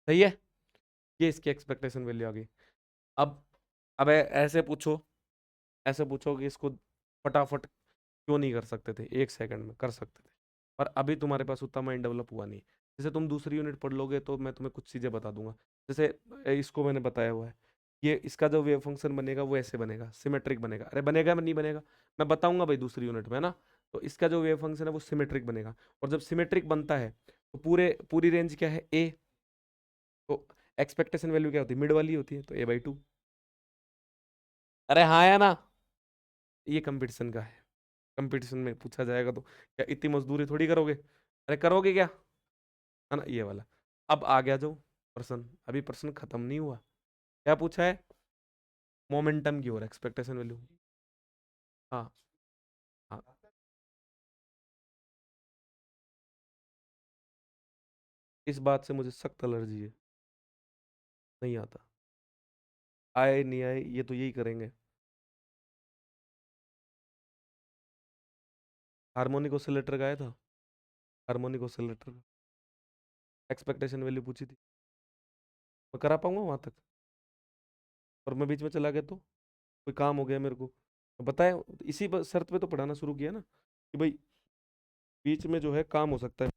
सही है, ये इसकी एक्सपेक्टेशन वैल्यू आ गई। अब अब ऐसे पूछो, ऐसे पूछो कि इसको फटाफट क्यों नहीं कर सकते थे, 1 सेकंड में कर सकते थे, पर अभी तुम्हारे पास उतना माइंड डेवलप हुआ नहीं। जैसे तुम दूसरी यूनिट पढ़ लोगे तो मैं तुम्हें कुछ चीज़ें बता दूंगा। जैसे इसको मैंने बताया हुआ है, ये इसका जो वेव फंक्शन बनेगा वो ऐसे बनेगा, सिमेट्रिक बनेगा, अरे बनेगा नहीं बनेगा, मैं बताऊंगा भाई दूसरी यूनिट में, है ना। तो इसका जो वेव फंक्शन है वो सिमेट्रिक बनेगा, और जब सिमेट्रिक बनता है तो पूरी रेंज क्या है, ए, तो एक्सपेक्टेशन वैल्यू क्या होती है, मिड वाली होती है, तो a/2। अरे हाँ या ना, ये कंपटीशन का है, कंपटीशन में पूछा जाएगा तो क्या इतनी मजदूरी थोड़ी करोगे, अरे करोगे क्या, है ना, ये वाला। अब आ गया जो प्रश्न, अभी प्रश्न खत्म नहीं हुआ, क्या पूछा है, मोमेंटम की ओर एक्सपेक्टेशन वैल्यू। हाँ, हाँ, इस बात से मुझे सख्त एलर्जी है, नहीं आता, आए नहीं आए ये तो यही करेंगे। हार्मोनिक ऑसिलेटर का आया था, हार्मोनिक ऑसिलेटर एक्सपेक्टेशन वैल्यू पूछी थी, मैं करा पाऊंगा वहां तक, और मैं बीच में चला गया तो कोई काम हो गया मेरे को, बताए, इसी शर्त पे तो पढ़ाना शुरू किया ना, कि भाई बीच में जो है काम हो सकता है।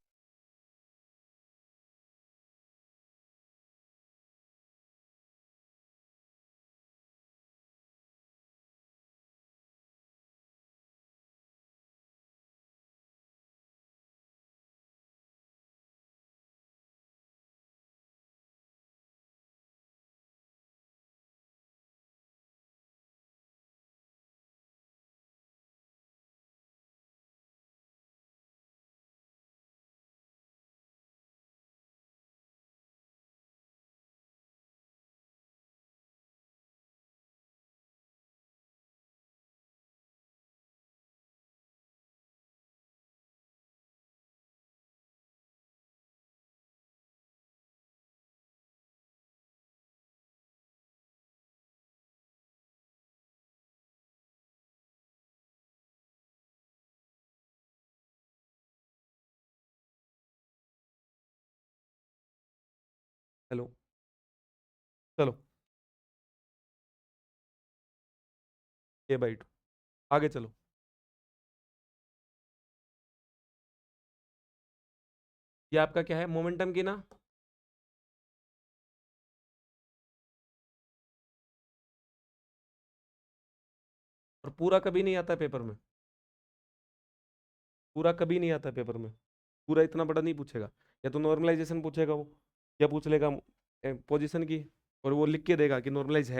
हेलो, चलो ये बाई 2, आगे चलो। ये आपका क्या है मोमेंटम की ना, और पूरा कभी नहीं आता पेपर में, पूरा कभी नहीं आता पेपर में, पूरा इतना बड़ा नहीं पूछेगा। या तो नॉर्मलाइजेशन पूछेगा वो, या पूछ लेगा पोजीशन की, और वो लिख के देगा कि नॉर्मलाइज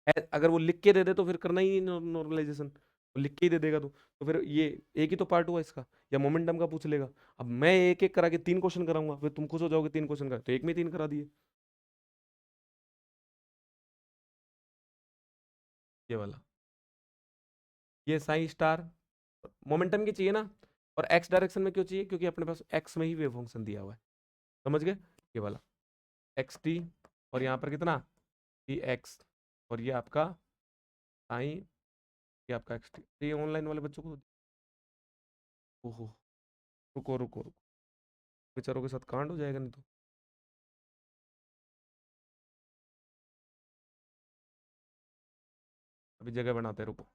अगर वो लिख के दे दे तो फिर करना ही नहीं नॉर्मलाइजेशन, वो लिख के ही दे देगा तो फिर ये एक ही तो पार्ट हुआ इसका। या मोमेंटम का पूछ लेगा, अब मैं एक एक करा के 3 क्वेश्चन कराऊंगा, फिर तुम खुश हो जाओगे 3 क्वेश्चन का, तो एक में 3 करा दिए। ये वाला, ये साई स्टार मोमेंटम की चाहिए ना, और एक्स डायरेक्शन में क्यों चाहिए, क्योंकि अपने पास एक्स में ही वेव फंक्शन दिया हुआ है, समझ गए। ये वाला एक्स टी, और यहाँ पर कितना टी एक्स, और ये आपका साइन, ये आपका एक्स टी। ये ऑनलाइन वाले बच्चों को, ओहो, रुको रुको रुको, बेचारों के साथ कांड हो जाएगा नहीं तो। अभी जगह बनाते हैं, रुको।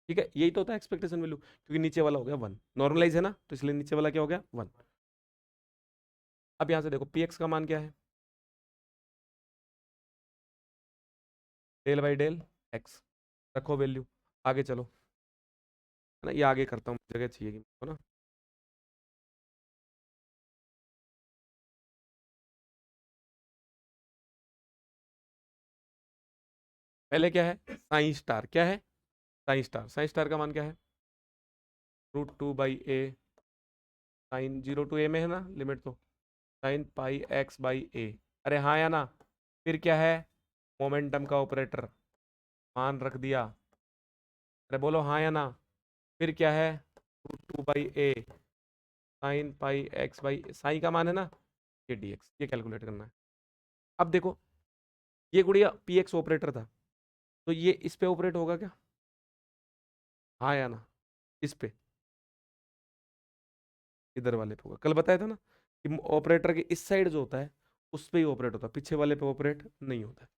ठीक है, यही तो होता है एक्सपेक्टेशन वैल्यू, क्योंकि नीचे वाला हो गया 1, नॉर्मलाइज है ना, तो इसलिए नीचे वाला क्या हो गया 1। अब यहाँ से देखो पी एक्स का मान क्या है, डेल बाई डेल एक्स, रखो वैल्यू, आगे चलो, है ना, ये आगे करता हूँ, जगह चाहिए मेरे को ना। पहले क्या है, साइन स्टार, क्या है साइन स्टार, साइन स्टार का मान क्या है, √2/a, साइन 0 to a में है ना लिमिट, तो साइन पाई एक्स बाई ए, अरे हाँ या ना, फिर क्या है मोमेंटम का ऑपरेटर, मान रख दिया, अरे बोलो हाँ या ना, फिर क्या है √2/a, sine pi x by, sine का मान है ना ये डी एक्स, ये कैलकुलेट करना है। अब देखो, ये गुड़िया पी एक्स ऑपरेटर था, तो ये इस पे ऑपरेट होगा क्या, हाँ या ना, इस पे, इधर वाले पे होगा, कल बताया था ना कि ऑपरेटर के इस साइड जो होता है उस पे ही ऑपरेट होता है, पीछे वाले पे ऑपरेट नहीं होता है।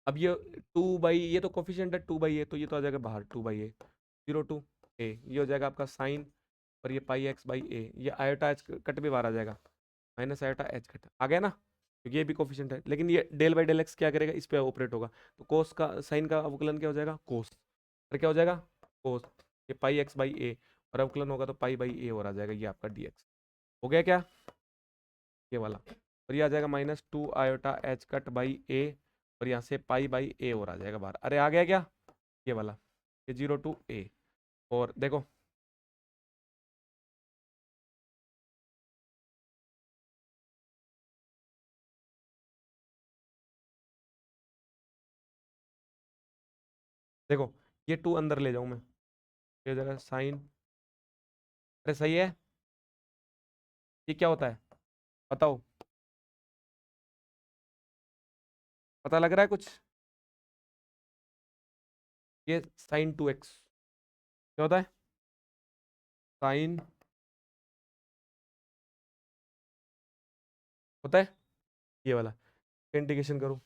अब ये 2/, ये तो कोफिशिएंट है 2/a, तो ये तो आ जाएगा बाहर 2/a, 0 to a, ये हो जाएगा आपका साइन, और ये पाई एक्स बाई ए, ये आयोटा एच कट भी बाहर आ जाएगा, माइनस आयोटा एच कट आ गया ना, क्योंकि ये भी कोफिशिएंट है, लेकिन ये डेल बाई डेल एक्स क्या करेगा, इस पे ऑपरेट होगा, तो कोस का साइन का अवकलन क्या हो जाएगा कोस, फिर क्या हो जाएगा कोस, ये पाई एक्स बाई ए, और अवकलन होगा तो पाई बाई ए और आ जाएगा, ये आपका डी एक्स हो गया क्या, ये वाला, और ये आ जाएगा -2 iota H cut by A, और यहाँ से पाई बाई ए और आ जाएगा बाहर, अरे आ गया क्या, ये वाला, ये 0 to a, और देखो देखो, ये 2 अंदर ले जाऊं मैं, ये हो जाएगा साइन, अरे सही है, ये क्या होता है बताओ, पता लग रहा है कुछ, ये sin 2x क्या होता है, साइन होता है, ये वाला इंटीग्रेशन करो,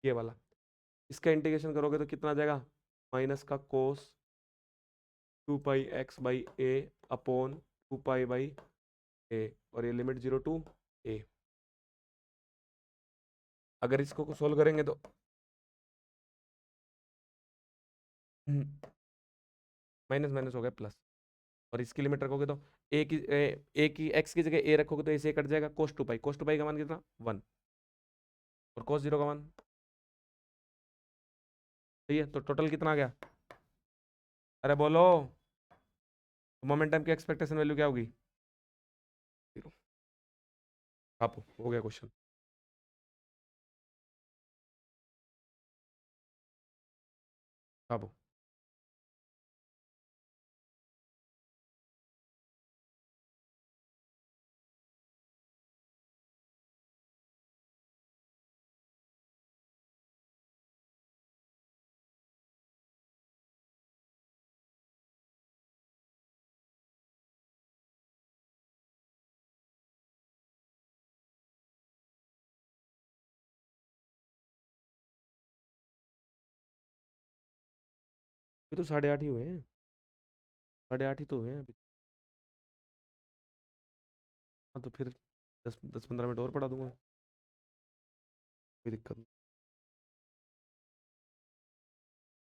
ये वाला, इसका इंटीग्रेशन करोगे तो कितना आ जाएगा, माइनस का कोस 2 पाई x/a अपॉन 2 पाई/a, और ये लिमिट 0 to a, अगर इसको सोल्व करेंगे तो माइनस माइनस हो गया प्लस, और इसकी लिमिट रखोगे तो ए की एक्स की जगह ए रखोगे तो ऐसे कट जाएगा, cos 2 पाई का मान कितना 1, और cos 0 का मान, सही है, तो टोटल कितना आ गया, अरे बोलो, मोमेंटम की एक्सपेक्टेशन वैल्यू क्या होगी, 0। आप हो गया क्वेश्चन। आप ये तो 8:30 ही हुए हैं, 8:30 ही तो हुए हैं अभी। हाँ तो फिर 10-15 मिनट और पढ़ा दूंगा, कोई दिक्कत नहीं।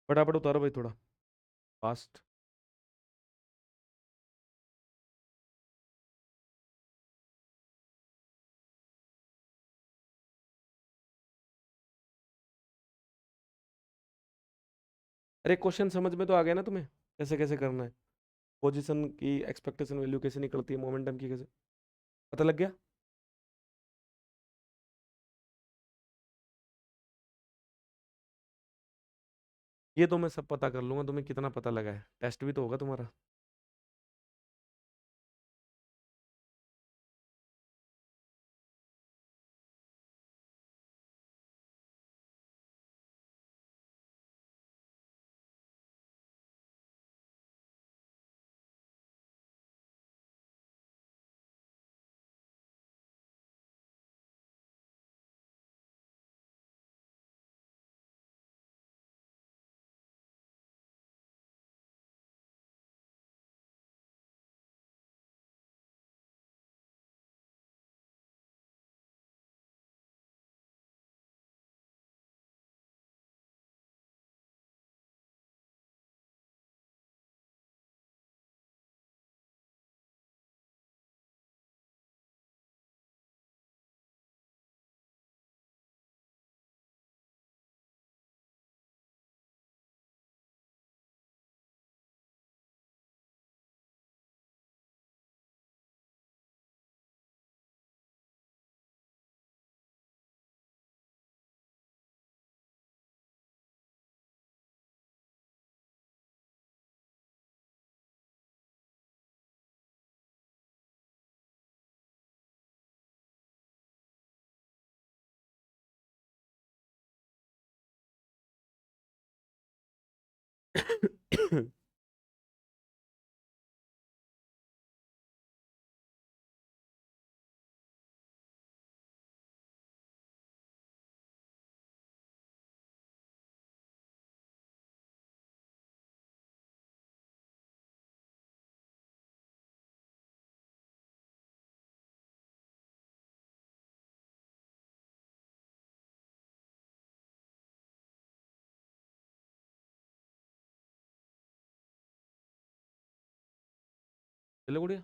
फटाफट उतारो भाई थोड़ा, फास्ट। अरे क्वेश्चन समझ में तो आ गया ना तुम्हें, कैसे कैसे करना है? पोजीशन की एक्सपेक्टेशन वैल्यू कैसे निकलती है, मोमेंटम की कैसे, पता लग गया? ये तो मैं सब पता कर लूंगा, तुम्हें कितना पता लगा है, टेस्ट भी तो होगा तुम्हारा। चलो गुड़िया।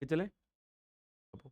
ये चले अब।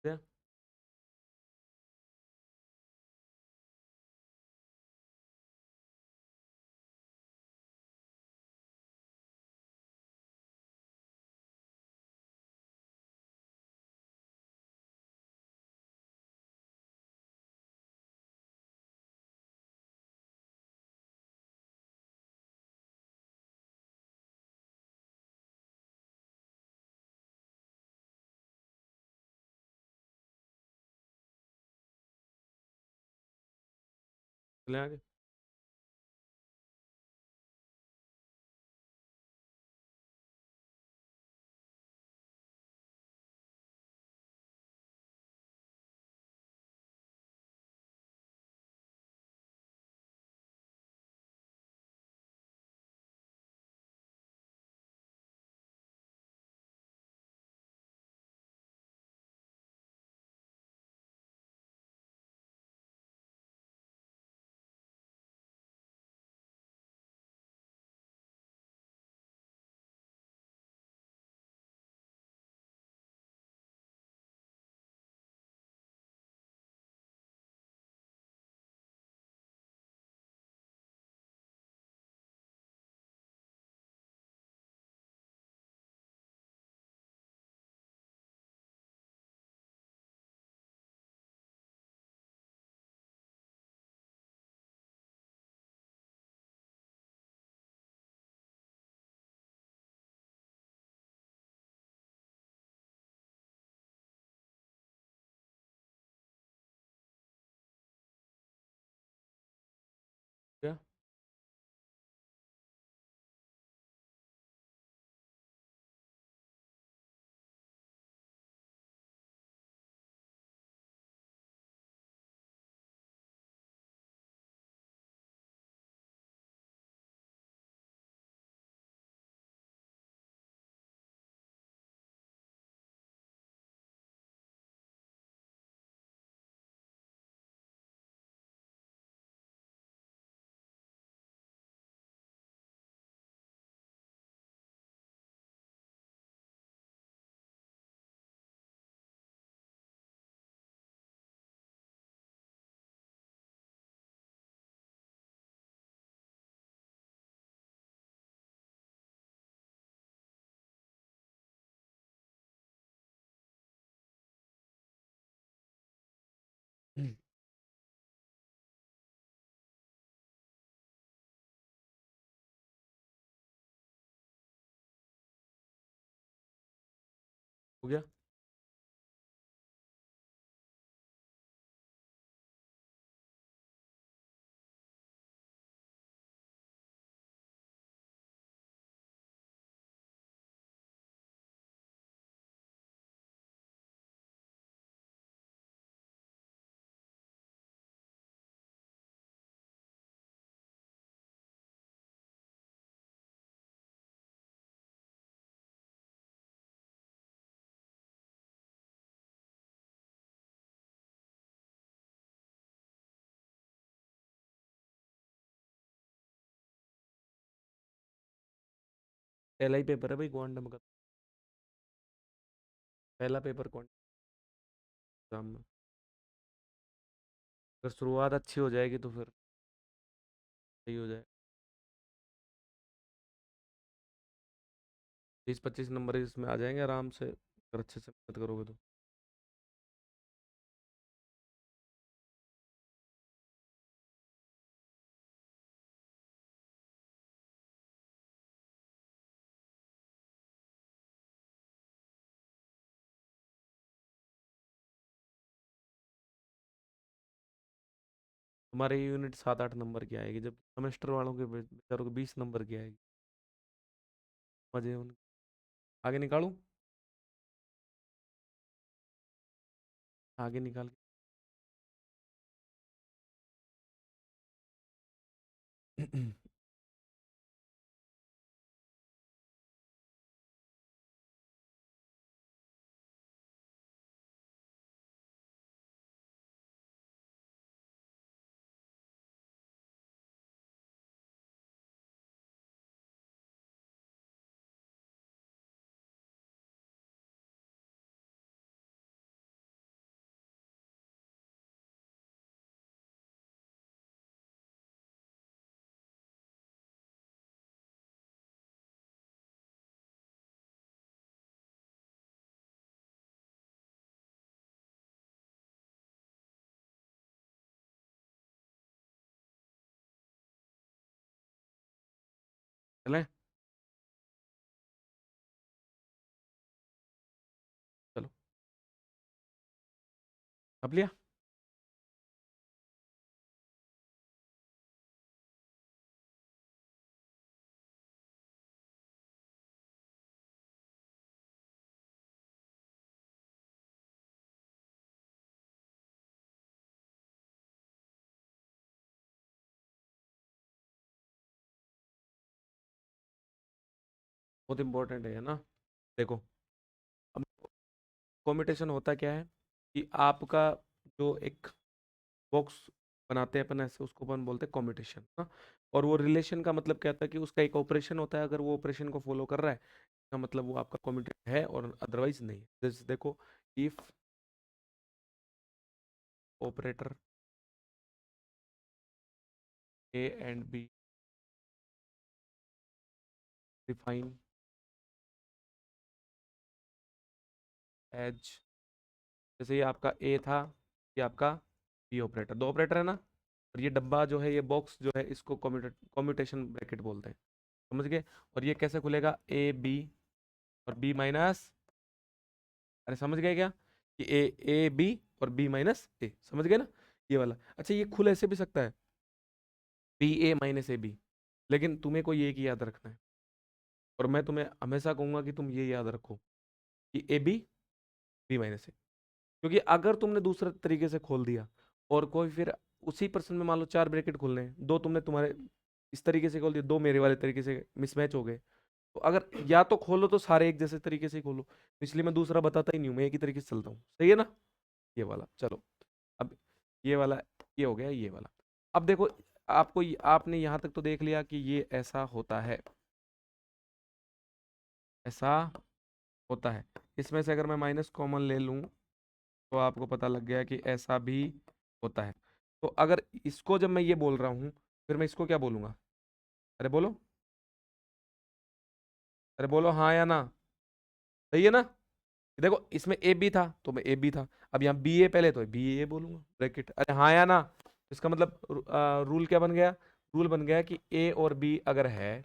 क्या? चले आगे। क्या? हो गया। पहला ही पेपर है भाई क्वांटम का, पहला पेपर क्वांटम एग्जाम में। अगर शुरुआत अच्छी हो जाएगी तो फिर सही हो जाए। 20-25 नंबर इसमें आ जाएंगे आराम से, अगर अच्छे से मेहनत करोगे तो। तुम्हारी यूनिट 7-8 नंबर की आएगी, जब सेमेस्टर वालों के बेचारों को 20 नंबर की आएगी। मजे उन आगे निकालूं, आगे निकाल के चलें। चलो, अब लिया। बहुत इंपॉर्टेंट है ना। देखो, अब कॉम्पिटिशन होता क्या है कि आपका जो एक बॉक्स बनाते हैं अपन ऐसे, उसको अपन बोलते हैं कॉम्पिटिशन ना। और वो रिलेशन का मतलब क्या होता है कि उसका एक ऑपरेशन होता है, अगर वो ऑपरेशन को फॉलो कर रहा है इसका मतलब वो आपका कॉम्पिटिशन है, और अदरवाइज नहीं। जैसे देखो, if operator A and B define as, जैसे ये आपका ए था, ये आपका बी ऑपरेटर, दो ऑपरेटर है ना। और ये डब्बा जो है, ये बॉक्स जो है, इसको कॉम्यूटेशन ब्रैकेट बोलते हैं। समझ गए। और ये कैसे खुलेगा, ए बी और बी माइनस, अरे समझ गए क्या, कि ए ए बी और बी माइनस ए, समझ गए ना, ये वाला। अच्छा, ये खुल ऐसे भी सकता है, B A minus A B, लेकिन तुम्हें कोई एक ही याद रखना है। और मैं तुम्हें हमेशा कहूंगा कि तुम ये याद रखो कि ए बी बी माइनस ए। क्योंकि अगर तुमने दूसरे तरीके से खोल दिया, और कोई फिर उसी पर्सन में मान लो 4 ब्रैकेट खुलने हैं, दो तुमने तुम्हारे इस तरीके से खोल दिए, दो मेरे वाले तरीके से मिसमैच हो गए। तो अगर या तो खोलो तो सारे एक जैसे तरीके से ही खोलो, इसलिए मैं दूसरा बताता ही नहीं हूँ, मैं एक ही तरीके से चलता हूँ, सही है ना। ये वाला चलो। अब ये वाला, ये हो गया ये वाला। अब देखो, आपने यहाँ तक तो देख लिया कि ये ऐसा होता है, ऐसा होता है। इसमें से अगर मैं माइनस कॉमन ले लूँ तो आपको पता लग गया कि ऐसा भी होता है। तो अगर इसको जब मैं ये बोल रहा हूँ, फिर मैं इसको क्या बोलूंगा, अरे बोलो, अरे बोलो हाँ या ना, सही है ना। देखो, इसमें ए बी था तो मैं ए बी था, अब यहाँ बी ए पहले तो बी ए बोलूंगा ब्रैकेट, अरे हाँ या ना। इसका मतलब रूल क्या बन गया, रूल बन गया कि ए और बी अगर है,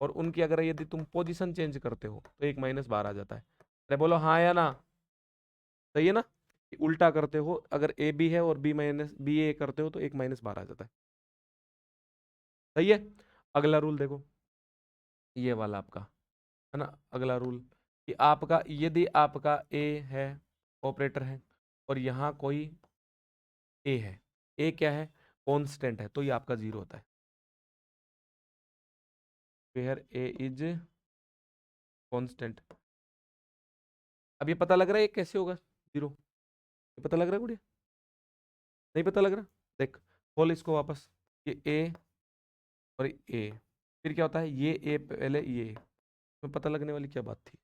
और उनकी अगर यदि तुम पोजीशन चेंज करते हो तो एक माइनस बाहर आ जाता है। अरे बोलो हाँ या ना, सही है ना। कि उल्टा करते हो, अगर ए बी है और बी माइनस बी ए करते हो तो एक माइनस बाहर आ जाता है, सही है। अगला रूल देखो, ये वाला आपका है ना, अगला रूल, कि आपका यदि आपका ए है, ऑपरेटर है, और यहाँ कोई ए है, ए क्या है, कांस्टेंट है, तो ये आपका जीरो होता है। Where A is constant. अब ये पता लग रहा है ये कैसे होगा जीरो, ये पता लग रहा है गुड़िया, नहीं पता लग रहा। देख, खोल इसको वापस, ये ए और ए, फिर क्या होता है, ये ए पहले ये, में पता लगने वाली क्या बात थी?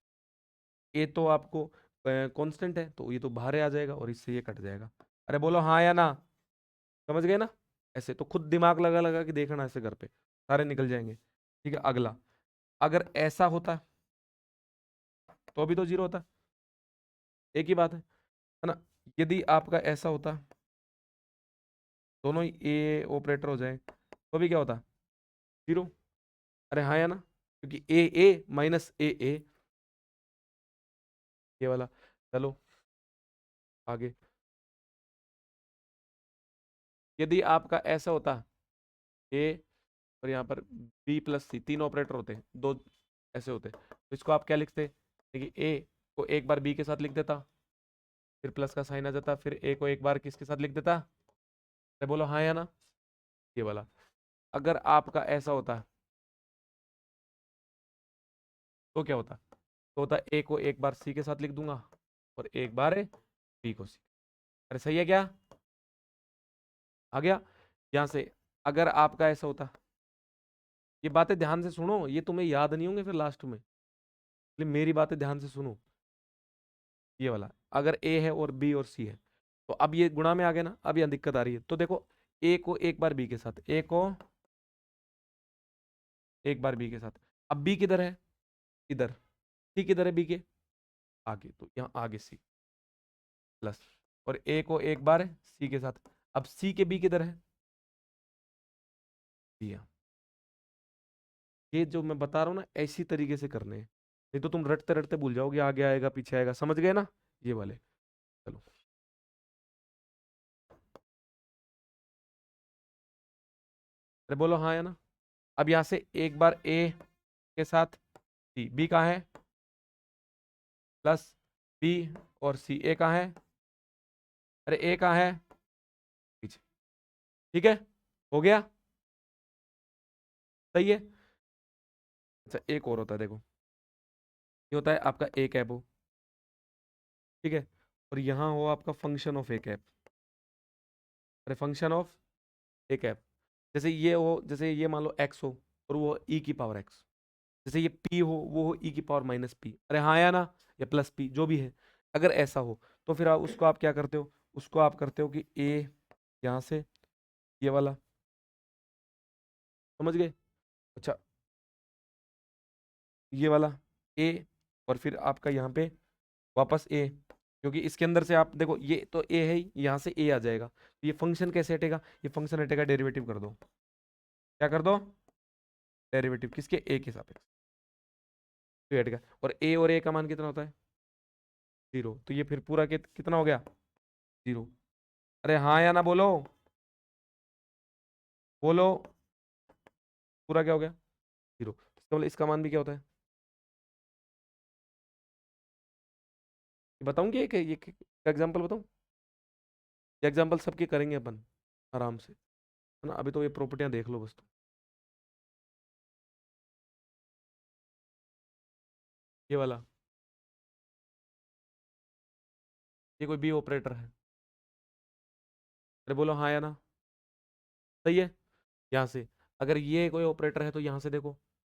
ए तो आपको कांस्टेंट है, तो ये तो बाहर आ जाएगा और इससे ये कट जाएगा। अरे बोलो हाँ या ना, समझ गए ना? ऐसे तो खुद दिमाग लगा लगा के देखना ऐसे घर पे, सारे निकल जाएंगे। ठीक है, अगला, अगर ऐसा होता तो अभी तो जीरो होता, एक ही बात है ना? यदि आपका ऐसा होता, दोनों ही ए ऑपरेटर हो जाए, तो भी क्या होता? जीरो। अरे हाँ या ना? क्योंकि ए ए माइनस ए ए, ये वाला। चलो आगे, यदि आपका ऐसा होता, ए और यहाँ पर बी प्लस सी, तीन ऑपरेटर होते, दो ऐसे होते, तो इसको आप क्या लिखते? देखिए ए को एक बार बी के साथ लिख देता, फिर प्लस का साइन आ जाता, फिर ए को एक बार किसके साथ लिख देता? अरे बोलो हाँ या ना? ये वाला। अगर आपका ऐसा होता तो क्या होता? तो होता ए को एक बार सी के साथ लिख दूंगा और एक बार बी को सी। अरे सही है क्या? आ गया? यहां से अगर आपका ऐसा होता, ये बातें ध्यान से सुनो, ये तुम्हें याद नहीं होंगे फिर लास्ट में, इसलिए मेरी बातें ध्यान से सुनो। ये वाला, अगर ए है और बी और सी है, तो अब ये गुणा में आ गया ना, अब यहाँ दिक्कत आ रही है। तो देखो, ए को एक बार बी के साथ, ए को एक बार बी के साथ, अब बी किधर है? इधर। सी किधर है बी के आगे? तो यहाँ आगे सी प्लस, और ए को एक बार सी के साथ, अब सी के बी किधर है? बी यहाँ। ये जो मैं बता रहा हूँ ना, ऐसी तरीके से करने हैं, नहीं तो तुम रटते रटते भूल जाओगे, आगे आएगा पीछे आएगा, समझ गए ना? ये वाले। चलो, अरे बोलो हाँ या ना? अब यहाँ से एक बार ए के साथ सी, बी कहाँ है? प्लस बी और सी, ए कहाँ है? अरे ए कहाँ है? पीछे। ठीक है, हो गया? सही है। अच्छा, एक और होता है, देखो, ये होता है आपका ए कैप हो, ठीक है, और यहाँ हो आपका फंक्शन ऑफ ए कैप। अरे फंक्शन ऑफ ए कैप, जैसे ये हो, जैसे ये मान लो एक्स हो और वो ई की पावर एक्स, जैसे ये पी हो, वो हो ई की पावर माइनस पी, अरे हाँ या ना? या प्लस पी, जो भी है। अगर ऐसा हो तो फिर उसको आप क्या करते हो? उसको आप करते हो कि ए यहाँ से, ये वाला, समझ गए? अच्छा, ये वाला ए, और फिर आपका यहाँ पे वापस ए, क्योंकि इसके अंदर से आप देखो, ये तो ए है ही, यहाँ से ए आ जाएगा, तो ये फंक्शन कैसे हटेगा? ये फंक्शन हटेगा, डेरिवेटिव कर दो। क्या कर दो? डेरिवेटिव किसके? ए के सापेक्ष, तो ये हटेगा। और ए का मान कितना होता है? जीरो। तो ये फिर पूरा कितना हो गया? जीरो। अरे हाँ या ना बोलो, बोलो, पूरा क्या हो गया? जीरो। इसका मतलब इसका मान भी क्या होता है? ये बताऊं कि ये एग्जाम्पल बताऊं? एग्जाम्पल सबके करेंगे अपन आराम से, है ना? अभी तो ये प्रॉपर्टियां देख लो बस तुम। ये वाला, ये कोई बी ऑपरेटर है, अरे बोलो हाँ या ना? सही है। यहाँ से अगर ये कोई ऑपरेटर है, तो यहाँ से देखो,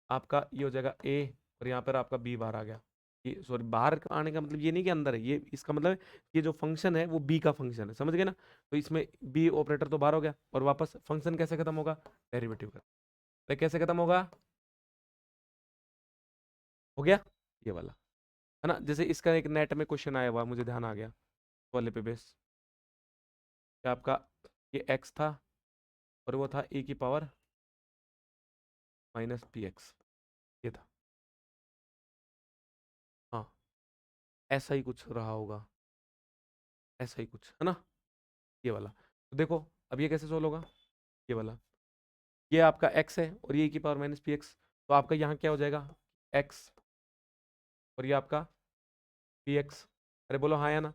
आपका ये हो जाएगा ए, और यहाँ पर आपका बी बाहर आ गया। ये सॉरी, बाहर आने का मतलब ये नहीं कि अंदर है, ये इसका मतलब है ये जो फंक्शन है वो बी का फंक्शन है, समझ गए ना? तो इसमें बी ऑपरेटर तो बाहर हो गया, और वापस फंक्शन कैसे खत्म होगा? डेरिवेटिव का। तो कैसे खत्म होगा? हो गया? ये वाला, है ना? जैसे इसका एक नेट में क्वेश्चन आया हुआ, मुझे ध्यान आ गया, इस वाले पे बेस, कि आपका ये एक्स था और वो था ए की पावर माइनस पी एक्स, ये था। हाँ, ऐसा ही कुछ रहा होगा, ऐसा ही कुछ, है ना? ये वाला। तो देखो, अब ये कैसे सोल्व होगा? ये वाला, ये आपका x है और ये e की पावर माइनस पी एक्स, तो आपका यहाँ क्या हो जाएगा? x, और ये आपका पी एक्स। अरे बोलो हाँ या ना?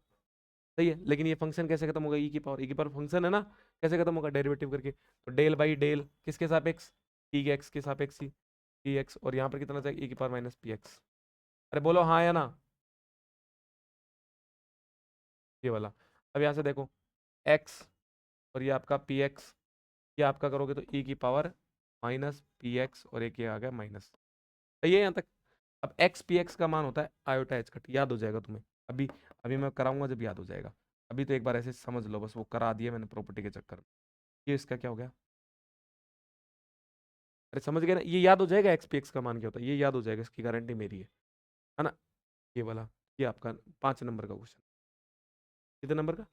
सही है, लेकिन ये फंक्शन कैसे खत्म होगा? ई की पावर फंक्शन है ना, कैसे खत्म होगा? डेरिवेटिव करके। तो डेल बाई डेल किसके सापेक्ष? पी के एक्स के सापेक्ष ही, पी एक्स, और यहाँ पर कितना जाएगा? ई की पावर माइनस पी एक्स। अरे बोलो हाँ या ना? ये वाला। अब यहाँ से देखो, x और ये आपका पी एक्स, ये आपका करोगे तो ई की पावर माइनस पी एक्स, और एक ये आ गया माइनस। सही है यहाँ तक? अब एक्स पी एक्स का मान होता है आयोटा एच कट, याद हो जाएगा तुम्हें। अभी अभी मैं कराऊंगा जब याद हो जाएगा। अभी तो एक बार ऐसे समझ लो बस, वो करा दिया मैंने प्रॉपर्टी के चक्कर में। ये इसका क्या हो गया, अरे समझ गए ना, ये याद हो जाएगा एक्स पी एक्स का मान क्या होता है, ये याद हो जाएगा, इसकी गारंटी मेरी है ना। ये वाला, ये आपका 5 नंबर का क्वेश्चन। कितने नंबर का,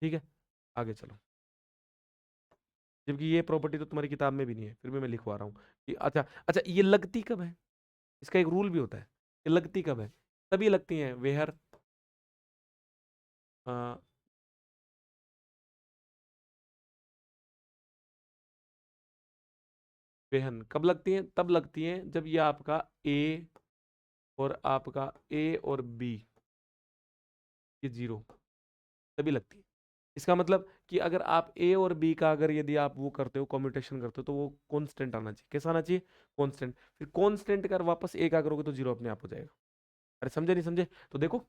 ठीक है, आगे चलो। जबकि ये प्रॉपर्टी तो तुम्हारी किताब में भी नहीं है, फिर भी मैं लिखवा रहा हूँ कि अच्छा अच्छा, ये लगती कब है, इसका एक रूल भी होता है, ये लगती कब है। तभी लगती हैं वेहर, वेहन कब लगती हैं, तब लगती हैं जब ये आपका ए और आपका ए और बी ये जीरो, तभी लगती है। इसका मतलब कि अगर आप ए और बी का अगर यदि आप वो करते हो, कॉम्यूटेशन करते हो, तो वो कांस्टेंट आना चाहिए। कैसा आना चाहिए, कांस्टेंट। फिर कांस्टेंट कर वापस ए का करोगे तो जीरो अपने आप हो जाएगा। अरे समझे नहीं समझे, तो देखो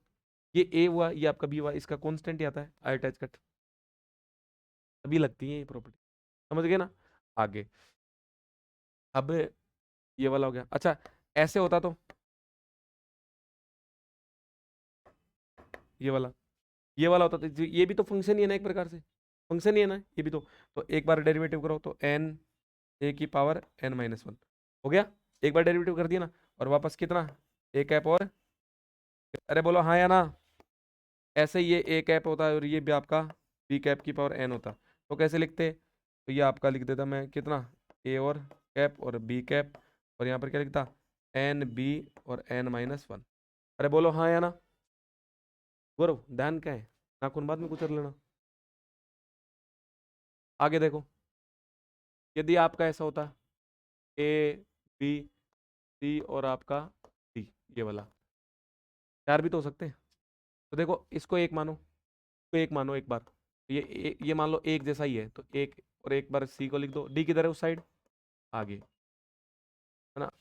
ये ए हुआ, ये आपका बी हुआ, इसका कांस्टेंट ही आता है आई अटैच कट, तभी लगती है ये प्रॉपर्टी। समझ गए ना। आगे अब ये वाला हो गया। अच्छा ऐसे होता तो ये वाला, ये वाला होता तो ये भी तो फंक्शन ही है ना, एक प्रकार से फंक्शन ही है ना ये भी तो एक बार डेरिवेटिव करो तो एन ए की पावर एन माइनस वन हो गया। एक बार डेरिवेटिव कर दिया ना, और वापस कितना, ए कैप और, अरे बोलो हाँ या ना। ऐसे ये ए कैप होता है और ये भी आपका बी कैप की पावर एन होता, तो कैसे लिखते, तो ये आपका लिख देता मैं कितना, ए और कैप और बी कैप, और यहाँ पर क्या लिखता, एन बी और एन माइनस वन। अरे बोलो हाँ या ना। गौरव ध्यान क्या है, नाखून बाद में कुचल लेना। आगे देखो, यदि आपका ऐसा होता ए बी सी और आपका डी, ये वाला, चार भी तो हो सकते हैं। तो देखो इसको एक मानो, इसको एक मानो एक बार, ये मान लो एक जैसा ही है, तो एक और एक बार सी को लिख दो, डी किधर है उस साइड, आगे है ना,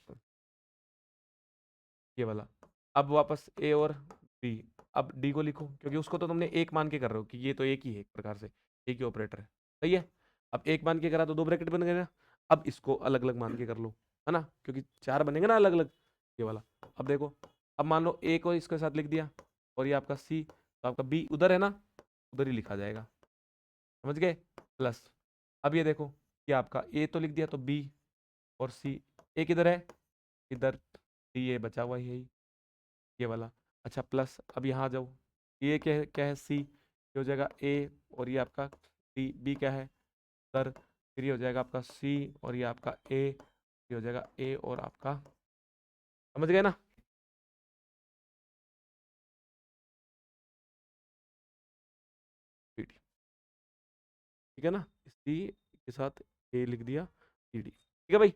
ये वाला। अब वापस ए और बी, अब डी को लिखो, क्योंकि उसको तो तुमने एक मान के कर रहे हो कि ये तो एक ही है, एक प्रकार से एक ही ऑपरेटर है, सही है। अब एक मान के करा तो दो ब्रैकेट बन गए ना। अब इसको अलग अलग मान के कर लो, है ना, क्योंकि चार बनेंगे ना अलग अलग, ये वाला। अब देखो, अब मान लो ए को इसके साथ लिख दिया, और ये आपका सी, तो आपका बी उधर है ना, उधर ही लिखा जाएगा, समझ गए, प्लस। अब ये देखो कि आपका ए तो लिख दिया, तो बी और सी, ए किधर है, इधर, डी ये बचा हुआ ही है, ये वाला। अच्छा प्लस, अब यहाँ आ जाओ, ये क्या है, क्या है सी, ये हो जाएगा ए, और ये आपका डी, बी क्या है सर, फिर ये हो जाएगा आपका सी, और ये आपका ए, ये हो जाएगा ए और आपका, समझ गए ना। डी, ठीक है ना, सी के साथ ए लिख दिया, डी, ठीक है भाई।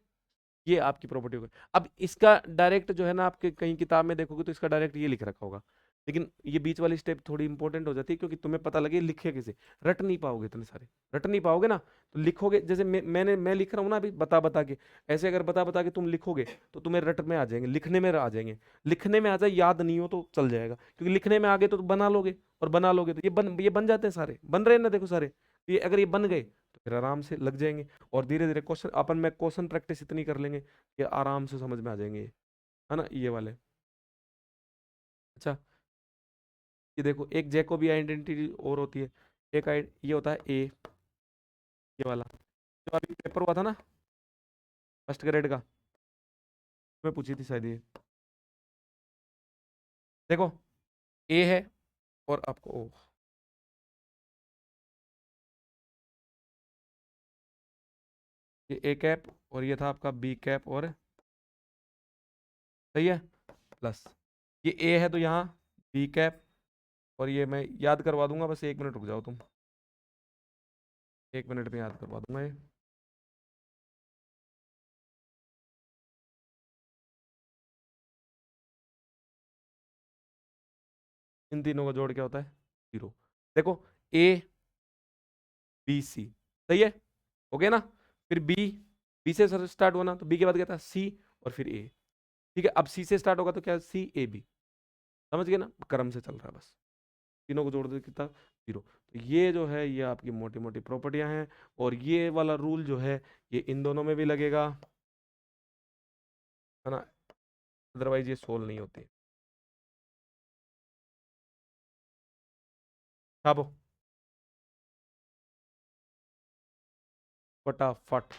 ये आपकी प्रॉपर्टी हो गई। अब इसका डायरेक्ट जो है ना, आपके कहीं किताब में देखोगे तो इसका डायरेक्ट ये लिख रखा होगा, लेकिन ये बीच वाली स्टेप थोड़ी इंपॉर्टेंट हो जाती है, क्योंकि तुम्हें पता लगे लिखे कैसे, रट नहीं पाओगे इतने सारे, रट नहीं पाओगे ना, तो लिखोगे जैसे मैं लिख रहा हूँ ना अभी बता बता के, ऐसे अगर बता बता के तुम लिखोगे तो तुम्हें रट में आ जाएंगे, लिखने में आ जाएंगे। लिखने में आ जाए, याद नहीं हो तो चल जाएगा, क्योंकि लिखने में आगे तो बना लोगे, और बना लोगे तो ये बन जाते हैं सारे, बन रहे हैं ना देखो सारे, ये अगर ये बन गए तो फिर आराम से लग जाएंगे। और धीरे धीरे क्वेश्चन अपन में क्वेश्चन प्रैक्टिस इतनी कर लेंगे कि आराम से समझ में आ जाएंगे, है ना ये वाले। अच्छा ये देखो, एक जैकोबी आइडेंटिटी और होती है, एक ये होता है ए, ये वाला, जो अभी पेपर हुआ था ना फर्स्ट ग्रेड का, मैं पूछी थी शायद ये, देखो ए है, और आपको ओ, ये ए कैप, और ये था आपका बी कैप, और सही है, प्लस ये ए है तो यहाँ बी कैप, और ये मैं याद करवा दूंगा, बस 1 मिनट रुक जाओ तुम, 1 मिनट में याद करवा दूंगा ये। इन तीनों का जोड़ क्या होता है, जीरो। देखो ए बी सी, सही है, हो गया ना। फिर बी, बी से स्टार्ट होना, तो बी के बाद क्या था सी, और फिर ए, ठीक है। अब सी से स्टार्ट होगा तो क्या, सी ए बी, समझ गए ना, क्रम से चल रहा है बस, तीनों को जोड़ दो कितना, जीरो। तो ये जो है ये आपकी मोटी मोटी प्रॉपर्टियां हैं, और ये वाला रूल जो है ये इन दोनों में भी लगेगा, है ना, अदरवाइज ये सोल्व नहीं होती। छापो फटाफट।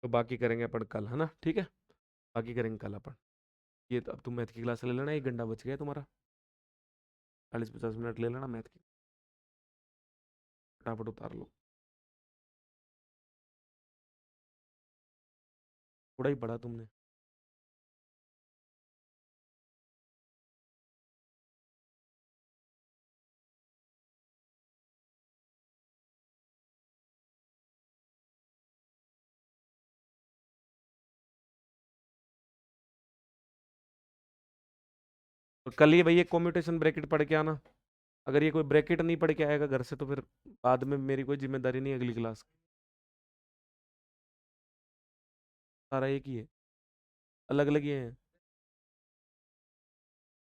तो बाकी करेंगे अपन कल, है ना, ठीक है। बाकी करेंगे कल अपन। ये तो अब तुम मैथ की क्लास ले लेना, 1 घंटा बच गया तुम्हारा। 40-50 मिनट ले लेना मैथ की। फटाफट उतार लो। थोड़ा ही पढ़ा तुमने। और कल ये भैया कॉम्यूटेशन ब्रैकेट पढ़ के आना। अगर ये कोई ब्रैकेट नहीं पढ़ के आएगा घर से तो फिर बाद में मेरी कोई जिम्मेदारी नहीं है अगली क्लास की। सारा एक ही है, अलग अलग ही है।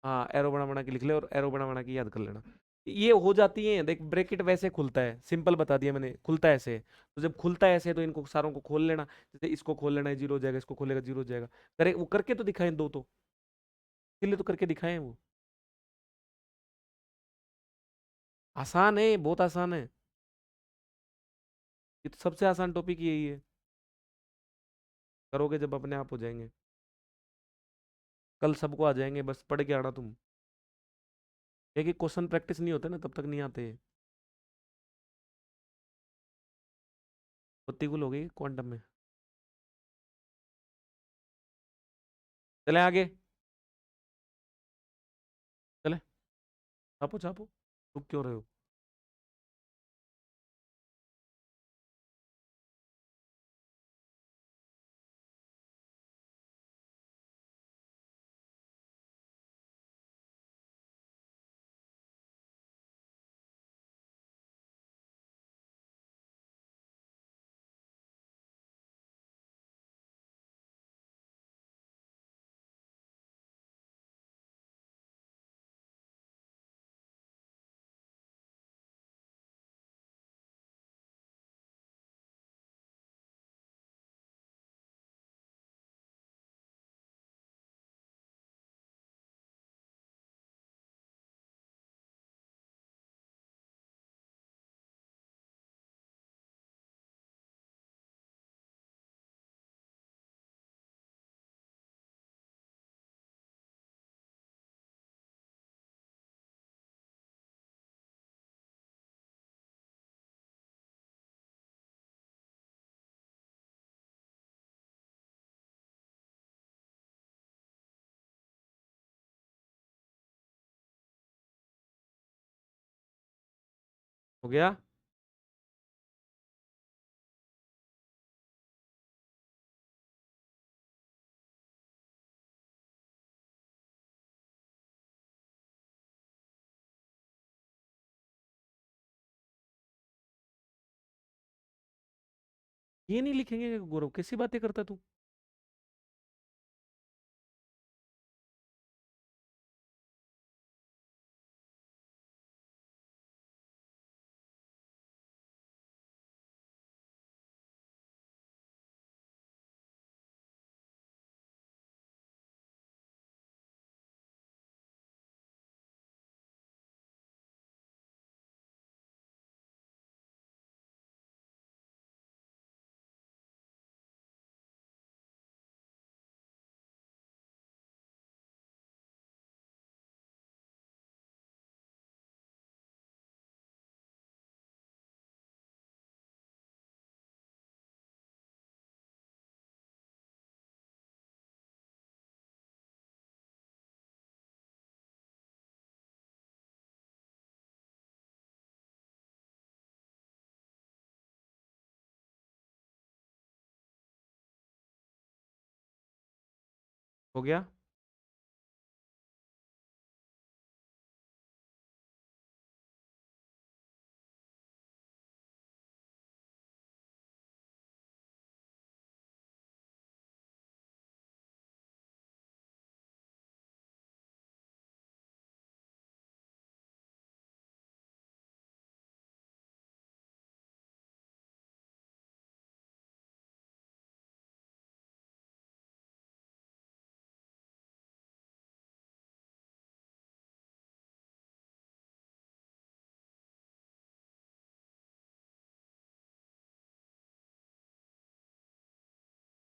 हाँ, एरो बना बना के लिख ले और एरो बना बना के याद कर लेना। ये हो जाती है, देख ब्रैकेट वैसे खुलता है, सिंपल बता दिया मैंने, खुलता है ऐसे। तो जब खुलता है ऐसे तो इनको सारों को खोल लेना। जैसे इसको खोल लेना है, जीरो हो जाएगा, इसको खोलेगा जीरो हो जाएगा। करे वो करके तो दिखाएं दो तो, इसलिए तो करके दिखाएं वो। आसान है, बहुत आसान है। ये तो सबसे आसान टॉपिक यही है। करोगे जब अपने आप हो जाएंगे। कल सबको आ जाएंगे, बस पढ़ के आना तुम। एक एक क्वेश्चन प्रैक्टिस नहीं होते ना तब तक नहीं आते। प्रतिकूल हो गई क्वांटम में। चले आगे। चले, छापो छापो। रुक क्यों रहे हो? हो गया। ये नहीं लिखेंगे गौरव, कैसी बातें करता तू? हो गया?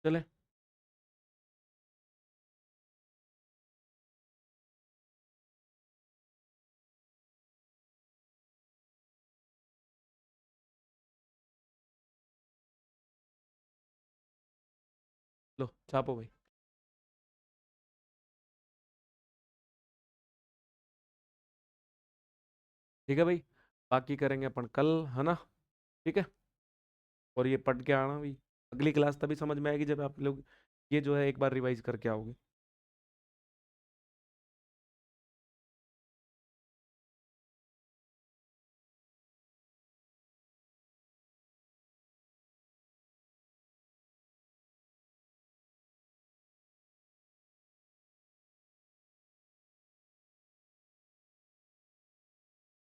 चले। लो छापो भाई। ठीक है भाई, बाकी करेंगे अपन कल, है ना? ठीक है। और ये पढ़ के आना भाई, अगली क्लास तभी समझ में आएगी जब आप लोग ये जो है एक बार रिवाइज करके आओगे।